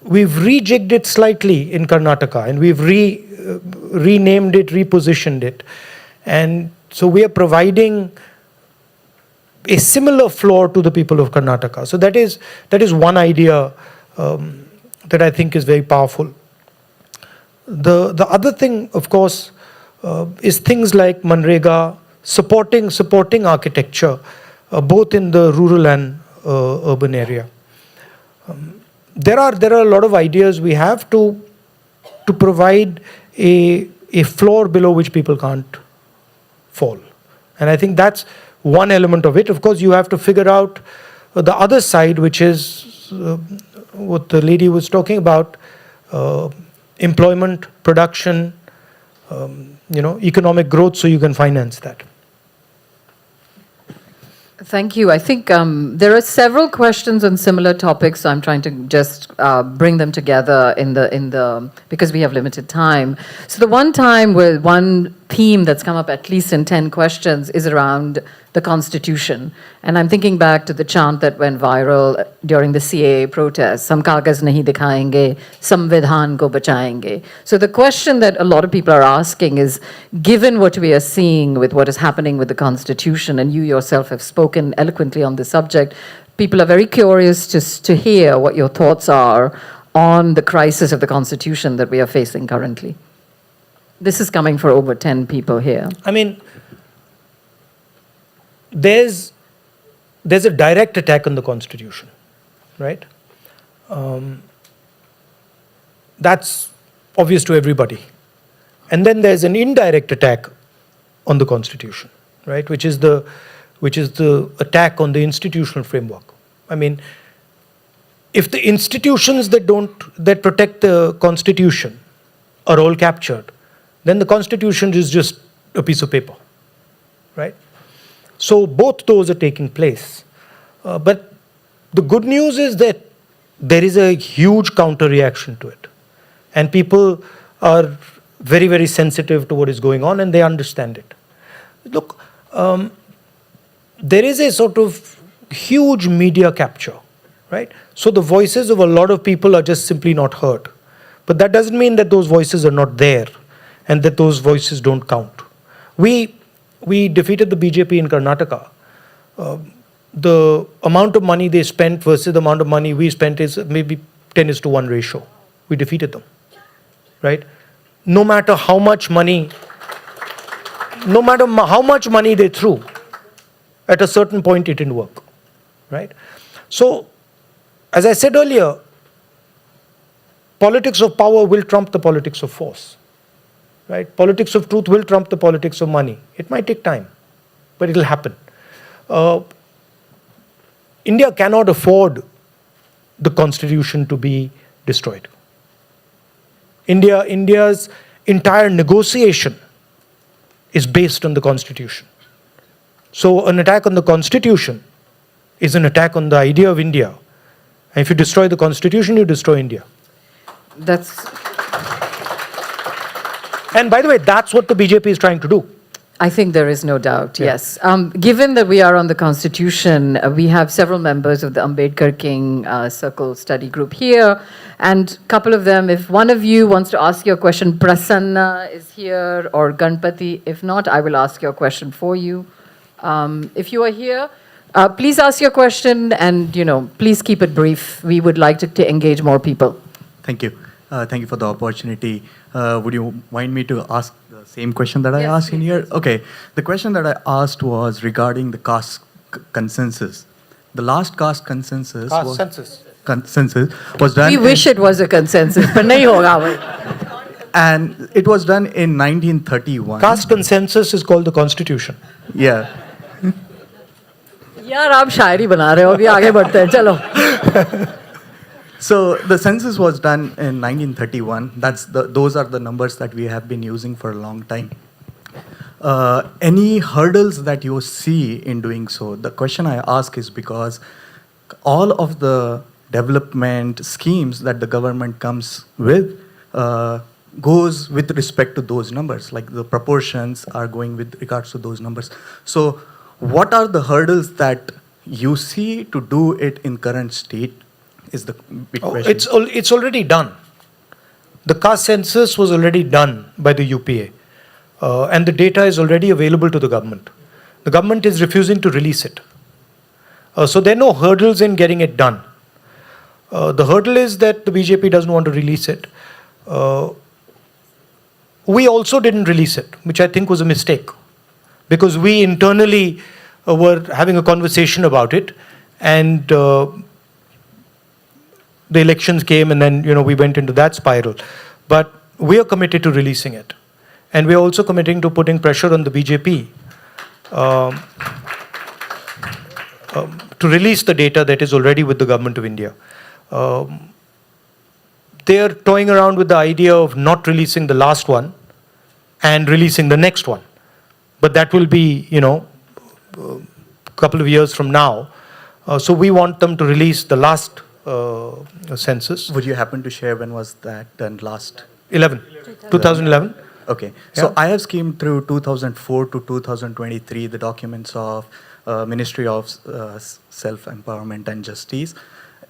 rejigged it slightly in Karnataka, and we've renamed it, repositioned it, and so we are providing a similar floor to the people of Karnataka. So that is one idea that I think is very powerful. The other thing, of course, is things like Manrega, supporting architecture, both in the rural and urban area. There are a lot of ideas we have to provide a floor below which people can't fall. And I think that's one element of it. Of course, you have to figure out the other side, which is what the lady was talking about, employment, production, economic growth, so you can finance that. Thank you. I think there are several questions on similar topics, so I'm trying to just bring them together because we have limited time. So the one theme that's come up at least in 10 questions is around the Constitution. And I'm thinking back to the chant that went viral during the CAA protests, "Sam kagaz nahi dikhayenge, samvidhan ko bachayenge." So the question that a lot of people are asking is, given what we are seeing with what is happening with the Constitution, and you yourself have spoken eloquently on the subject, people are very curious to hear what your thoughts are on the crisis of the Constitution that we are facing currently. This is coming for over 10 people here. I mean, there's a direct attack on the Constitution, right? That's obvious to everybody. And then there's an indirect attack on the Constitution, right? Which is the attack on the institutional framework. I mean, if the institutions that protect the Constitution are all captured, then the Constitution is just a piece of paper, right? So both those are taking place. But the good news is that there is a huge counter-reaction to it. And people are very, very sensitive to what is going on, and they understand it. Look, there is a sort of huge media capture, right? So the voices of a lot of people are just simply not heard. But that doesn't mean that those voices are not there and that those voices don't count. We defeated the BJP in Karnataka. The amount of money they spent versus the amount of money we spent is maybe 10:1 ratio. We defeated them, right? No matter how much money they threw, at a certain point it didn't work, right? So, as I said earlier, politics of power will trump the politics of force. Right? Politics of truth will trump the politics of money. It might take time, but it will happen. India cannot afford the Constitution to be destroyed. India's entire negotiation is based on the Constitution. So an attack on the Constitution is an attack on the idea of India. And if you destroy the Constitution, you destroy India. That's. And by the way, that's what the BJP is trying to do. I think there is no doubt, yes. Given that we are on the Constitution, we have several members of the Ambedkar King Circle study group here, and a couple of them, if one of you wants to ask your question, Prasanna is here, or Ganpati. If not, I will ask your question for you. If you are here, please ask your question, and please keep it brief. We would like to engage more people. Thank you. Thank you for the opportunity. Would you mind me to ask the same question that I asked in here? Okay. The question that I asked was regarding the caste consensus. The last caste consensus was done. We wish it was a consensus, but nahi hoga bhai. And it was done in 1931. Caste consensus is called the Constitution. Yeah. यार आप शायरी बना रहे हो अभी आगे बढ़ते हैं चलो. So the census was done in 1931. Those are the numbers that we have been using for a long time. Any hurdles that you see in doing so? The question I ask is because all of the development schemes that the government comes with goes with respect to those numbers. Like the proportions are going with regards to those numbers. So what are the hurdles that you see to do it in current state? Is the big question. It's already done. The caste census was already done by the UPA, and the data is already available to the government. The government is refusing to release it. So there are no hurdles in getting it done. The hurdle is that the BJP doesn't want to release it. We also didn't release it, which I think was a mistake, because we internally were having a conversation about it, and the elections came, and then we went into that spiral. But we are committed to releasing it, and we are also committing to putting pressure on the BJP to release the data that is already with the government of India. They are toying around with the idea of not releasing the last one and releasing the next one, but that will be a couple of years from now. So we want them to release the last census. Would you happen to share when was that done last? 2011. Okay. So I have skimmed through 2004 to 2023, the documents of Ministry of Self-Empowerment and Justice.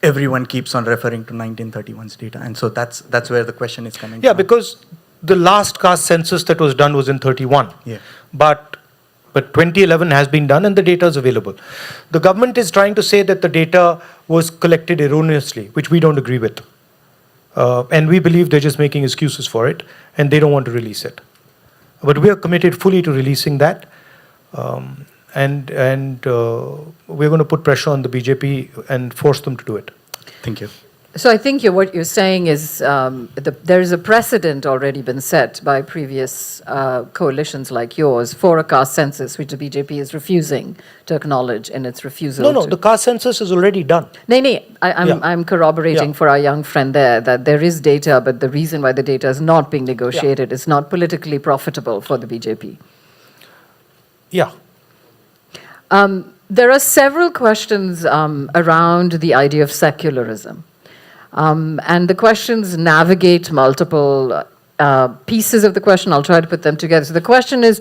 Everyone keeps on referring to 1931's data. And so that's where the question is coming from. Yeah, because the last caste census that was done was in 31. Yeah. But 2011 has been done and the data is available. The government is trying to say that the data was collected erroneously, which we don't agree with. And we believe they're just making excuses for it and they don't want to release it. But we are committed fully to releasing that. And we're going to put pressure on the BJP and force them to do it. Thank you. So I think what you're saying is there is a precedent already been set by previous coalitions like yours for a caste census, which the BJP is refusing to acknowledge in its refusal. No, the caste census is already done. I'm corroborating for our young friend there that there is data, but the reason why the data is not being negotiated is not politically profitable for the BJP. Yeah. There are several questions around the idea of secularism. And the questions navigate multiple pieces of the question. I'll try to put them together. So the question is,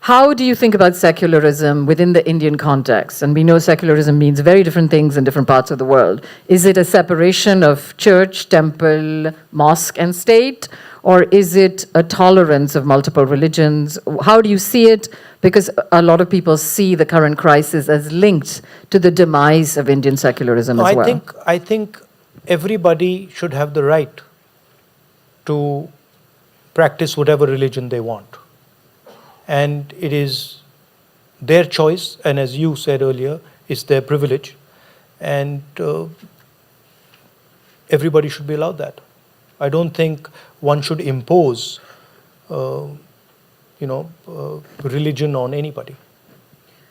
how do you think about secularism within the Indian context? And we know secularism means very different things in different parts of the world. Is it a separation of church, temple, mosque, and state? Or is it a tolerance of multiple religions? How do you see it? Because a lot of people see the current crisis as linked to the demise of Indian secularism as well. I think everybody should have the right to practice whatever religion they want. And it is their choice, and as you said earlier, it's their privilege. And everybody should be allowed that. I don't think one should impose, religion on anybody.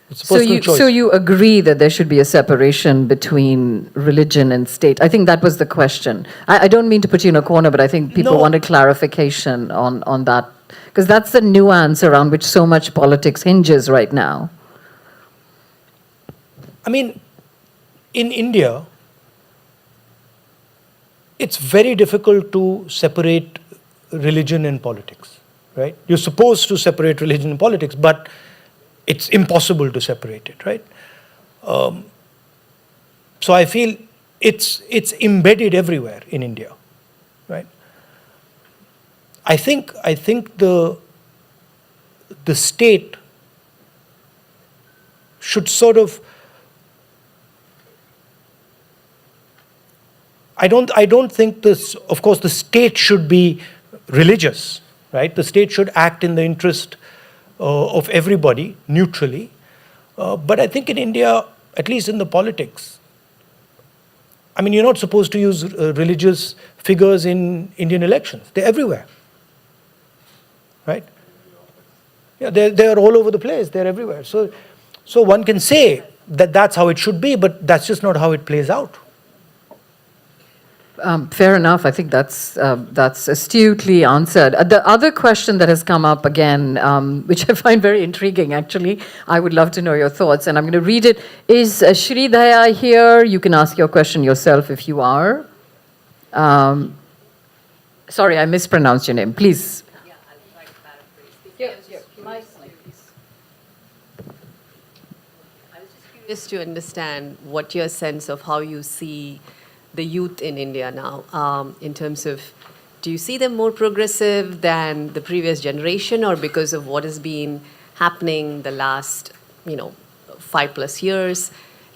It's a personal choice. So you agree that there should be a separation between religion and state? I think that was the question. I don't mean to put you in a corner, but I think people want a clarification on that. Because that's the nuance around which so much politics hinges right now. I mean, in India, it's very difficult to separate religion and politics, right? You're supposed to separate religion and politics, but it's impossible to separate it, right? So I feel it's embedded everywhere in India, right? I think the state should sort of, I don't think this, of course, the state should be religious, right? The state should act in the interest of everybody, neutrally. But I think in India, at least in the politics, I mean, you're not supposed to use religious figures in Indian elections. They're everywhere, right? Yeah, they're all over the place. They're everywhere. So one can say that that's how it should be, but that's just not how it plays out. Fair enough. I think that's astutely answered. The other question that has come up again, which I find very intriguing, actually, I would love to know your thoughts, and I'm going to read it. Is Shri Daya here? You can ask your question yourself if you are. Sorry, I mispronounced your name. Please. Yeah, I'll try to paraphrase. I was just curious to understand what your sense of how you see the youth in India now, in terms of, do you see them more progressive than the previous generation, or because of what has been happening the last, 5+ years,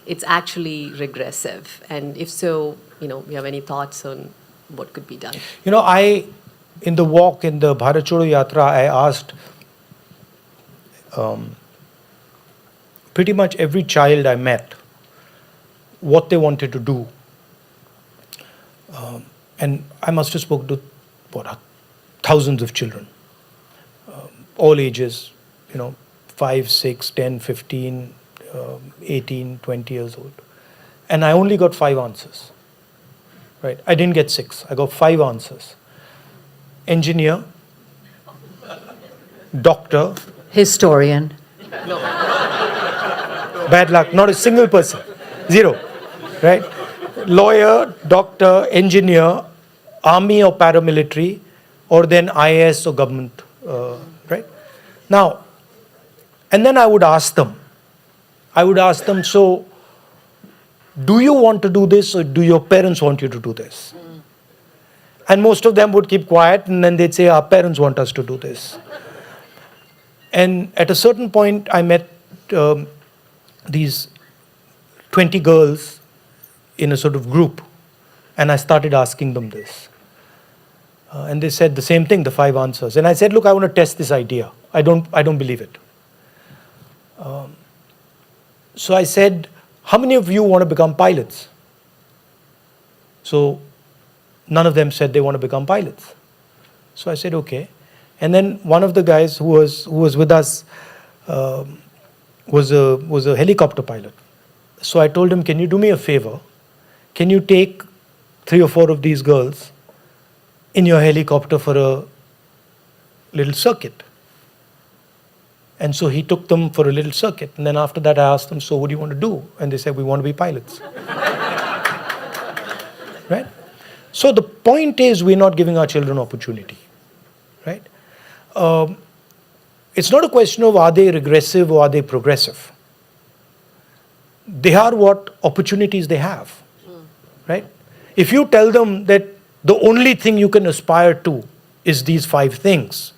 it's actually regressive? And if so, you have any thoughts on what could be done? In the walk in the Bharat Chodo Yatra, I asked pretty much every child I met what they wanted to do. And I must have spoken to thousands of children, all ages, 5, 6, 10, 15, 18, 20 years old. And I only got 5 answers, right? I didn't get 6. I got 5 answers. Engineer, doctor. Historian. Bad luck, not a single person. 0, right? Lawyer, doctor, engineer, army or paramilitary, or then IAS or government, right? Now, and then I would ask them, so do you want to do this, or do your parents want you to do this? And most of them would keep quiet, and then they'd say, our parents want us to do this. And at a certain point, I met these 20 girls in a sort of group, and I started asking them this. And they said the same thing, the 5 answers. And I said, look, I want to test this idea. I don't believe it. So I said, how many of you want to become pilots? So none of them said they want to become pilots. So I said, okay. And then one of the guys who was with us was a helicopter pilot. So I told him, can you do me a favor? Can you take 3 or 4 of these girls in your helicopter for a little circuit? And so he took them for a little circuit. And then after that, I asked them, so what do you want to do? And they said, we want to be pilots. Right? So the point is, we're not giving our children opportunity. Right? It's not a question of are they regressive or are they progressive. They are what opportunities they have. Right? If you tell them that the only thing you can aspire to is these 5 things,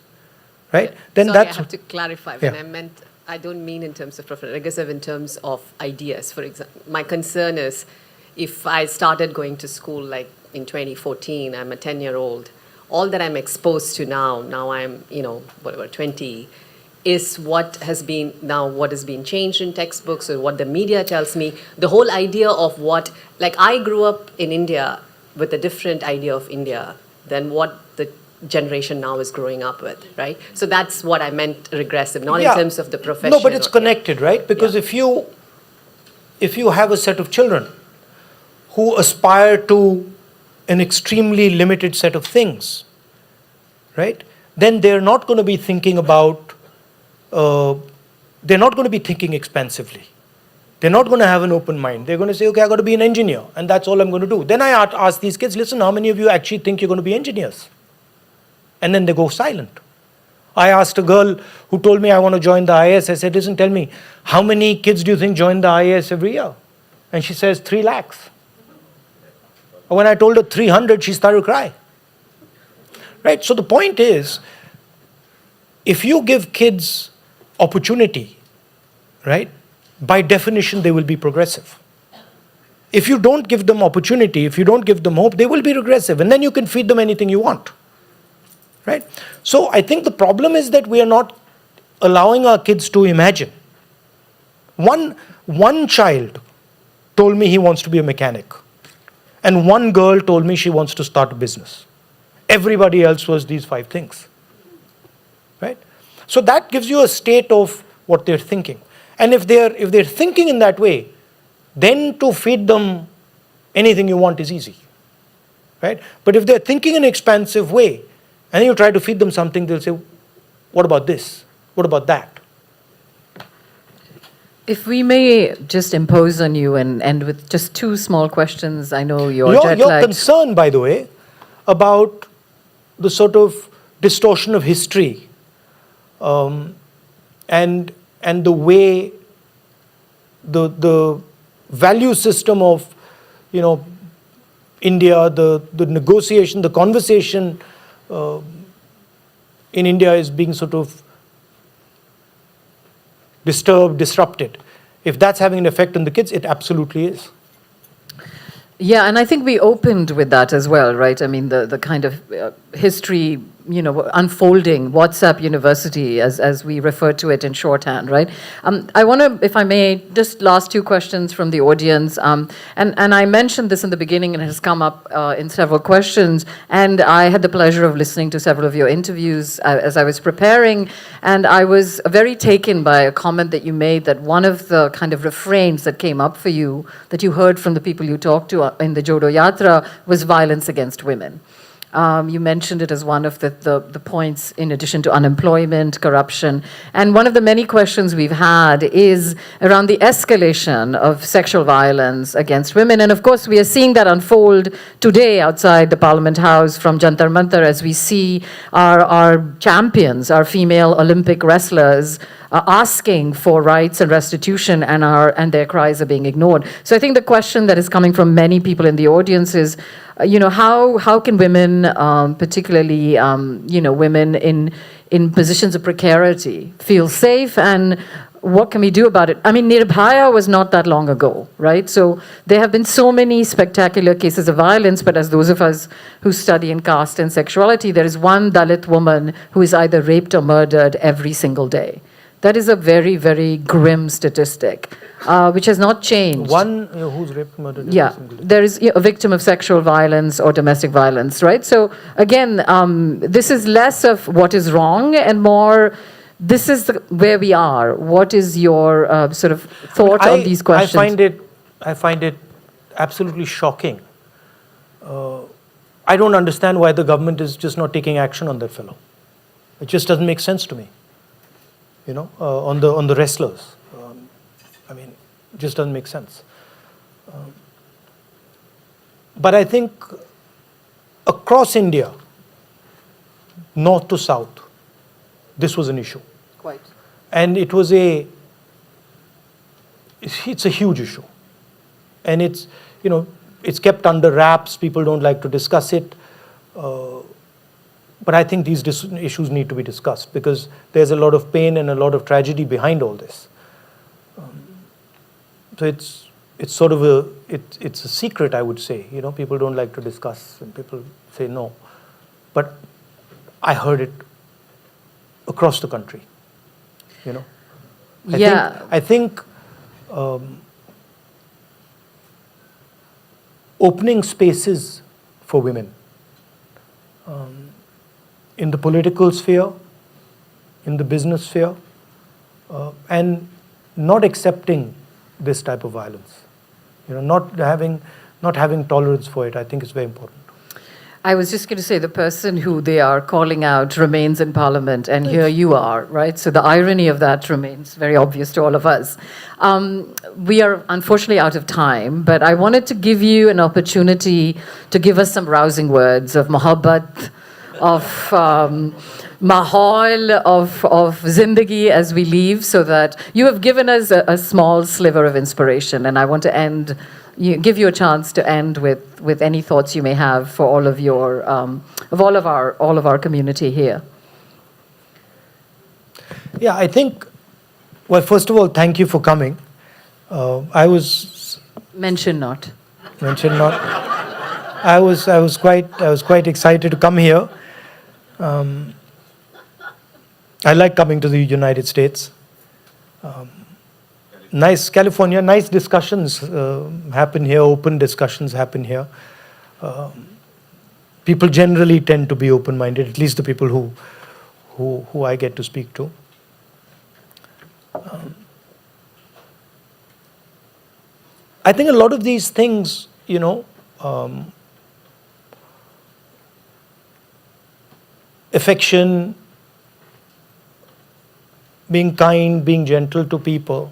right? Then Sorry, that's... I have to clarify. Yeah. When I don't mean in terms of regressive, in terms of ideas. For example, my concern is if I started going to school like in 2014, I'm a 10-year-old, all that I'm exposed to now I'm, 20, is what has been changed in textbooks or what the media tells me. The whole idea of I grew up in India with a different idea of India than what the generation now is growing up with, right? So that's what I meant regressive, not in terms of the profession. No, but it's connected, right? Because if you have a set of children who aspire to an extremely limited set of things, right? Then they're not going to be thinking about, they're not going to be thinking expansively. They're not going to have an open mind. They're going to say, okay, I got to be an engineer, and that's all I'm going to do. Then I ask these kids, listen, how many of you actually think you're going to be engineers? And then they go silent. I asked a girl who told me I want to join the IAS. I said, listen, tell me, how many kids do you think join the IAS every year? And she says, 3 lakhs. When I told her 300, she started to cry. Right? So the point is, if you give kids opportunity, right, by definition, they will be progressive. If you don't give them opportunity, if you don't give them hope, they will be regressive. And then you can feed them anything you want. Right? So I think the problem is that we are not allowing our kids to imagine. One child told me he wants to be a mechanic. And one girl told me she wants to start a business. Everybody else was these 5 things. Right? So that gives you a state of what they're thinking. And if they're thinking in that way, then to feed them anything you want is easy. Right? But if they're thinking in an expansive way, and then you try to feed them something, they'll say, what about this? What about that? If we may just impose on you and end with just 2 small questions. I know you're jet Your lagged. concern, by the way, about the sort of distortion of history and the way the value system of, India, the negotiation, the conversation in India is being sort of disturbed, disrupted. If that's having an effect on the kids, it absolutely is. Yeah, and I think we opened with that as well, right? I mean, the kind of history, unfolding, WhatsApp University, as we refer to it in shorthand, right? I want to, if I may, just last 2 questions from the audience. And I mentioned this in the beginning, and it has come up in several questions. And I had the pleasure of listening to several of your interviews as I was preparing. And I was very taken by a comment that you made, that one of the kind of refrains that came up for you, that you heard from the people you talked to in the Jodo Yatra, was violence against women. You mentioned it as one of the points, in addition to unemployment, corruption. And one of the many questions we've had is around the escalation of sexual violence against women. And of course, we are seeing that unfold today outside the Parliament House from Jantar Mantar, as we see our champions, our female Olympic wrestlers, asking for rights and restitution, and their cries are being ignored. So I think the question that is coming from many people in the audience is, how can women, particularly women in positions of precarity, feel safe, and what can we do about it? I mean, Nirbhaya was not that long ago, right? So there have been so many spectacular cases of violence, but as those of us who study in caste and sexuality, there is one Dalit woman who is either raped or murdered every single day. That is a very, very grim statistic, which has not changed. One who's raped, murdered. Yeah, there is a victim of sexual violence or domestic violence, right? So again, this is less of what is wrong and more, this is where we are. What is your sort of thought on these questions? I find it absolutely shocking. I don't understand why the government is just not taking action on that fellow. It just doesn't make sense to me. On the wrestlers. It just doesn't make sense. But I think across India, north to south, this was an issue. Quite. And it's a huge issue. And it's kept under wraps. People don't like to discuss it. But I think these issues need to be discussed, because there's a lot of pain and a lot of tragedy behind all this. So it's sort of it's a secret, I would say. People don't like to discuss, and people say no. But I heard it across the country. I think opening spaces for women. In the political sphere, in the business sphere, and not accepting this type of violence. Not having tolerance for it, I think is very important. I was just going to say the person who they are calling out remains in Parliament, and here you are, right? So the irony of that remains very obvious to all of us. We are unfortunately out of time, but I wanted to give you an opportunity to give us some rousing words of mohabbat, of mahal, of zindagi as we leave, so that you have given us a small sliver of inspiration, and I want to give you a chance to end with any thoughts you may have for all of your all of our community here. Yeah, I think. Well, first of all, thank you for coming. I was Mention not. mentioned not. I was quite excited to come here. I like coming to the United States. Nice California, nice discussions happen here, open discussions happen here. People generally tend to be open-minded, at least the people who I get to speak to. I think a lot of these things, affection, being kind, being gentle to people,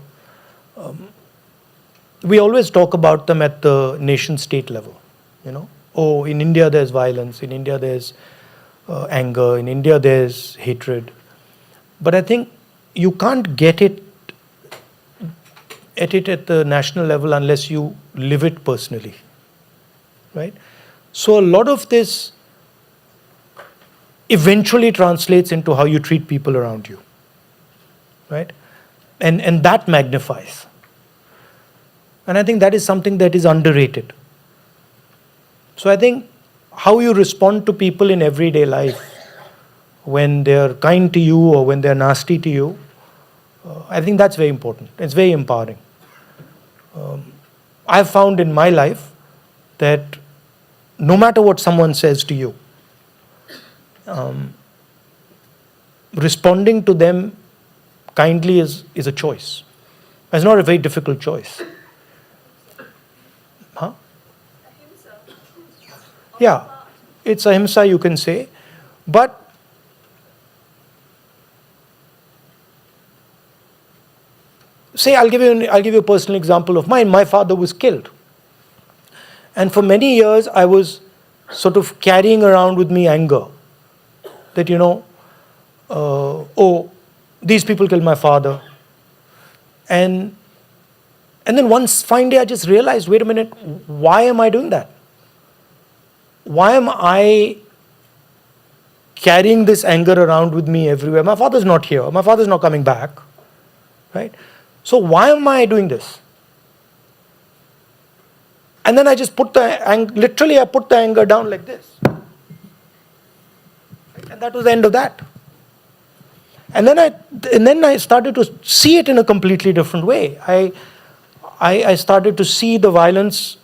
we always talk about them at the nation-state level. Oh, in India there's violence, in India there's anger, in India there's hatred. But I think you can't get it at the national level unless you live it personally, right? So a lot of this eventually translates into how you treat people around you, right? And that magnifies. And I think that is something that is underrated. So I think how you respond to people in everyday life, when they're kind to you or when they're nasty to you, I think that's very important. It's very empowering. I've found in my life that no matter what someone says to you, responding to them kindly is a choice. It's not a very difficult choice. Huh? Yeah, it's ahimsa, you can say. But say, I'll give you a personal example of mine. My father was killed. And for many years, I was sort of carrying around with me anger. That, oh, these people killed my father. And then one fine day, I just realized, wait a minute, why am I doing that? Why am I carrying this anger around with me everywhere? My father's not here. My father's not coming back. Right? So why am I doing this? And then I just put literally I put the anger down like this. And that was the end of that. And then I started to see it in a completely different way. I started to see the violence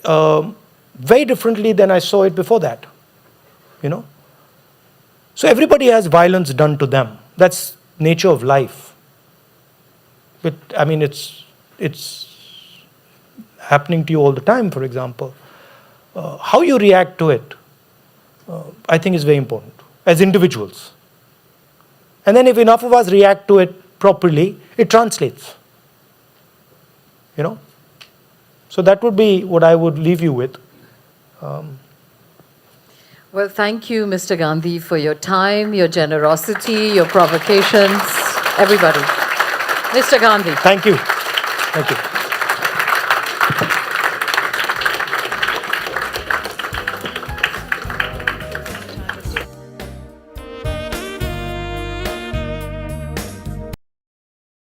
very differently than I saw it before that. So everybody has violence done to them. That's nature of life. But I mean, it's happening to you all the time, for example. How you react to it, I think is very important as individuals. And then if enough of us react to it properly, it translates. So that would be what I would leave you with. Well, thank you, Mr. Gandhi, for your time, your generosity, your provocations, everybody. Mr. Gandhi. Thank you. Thank you.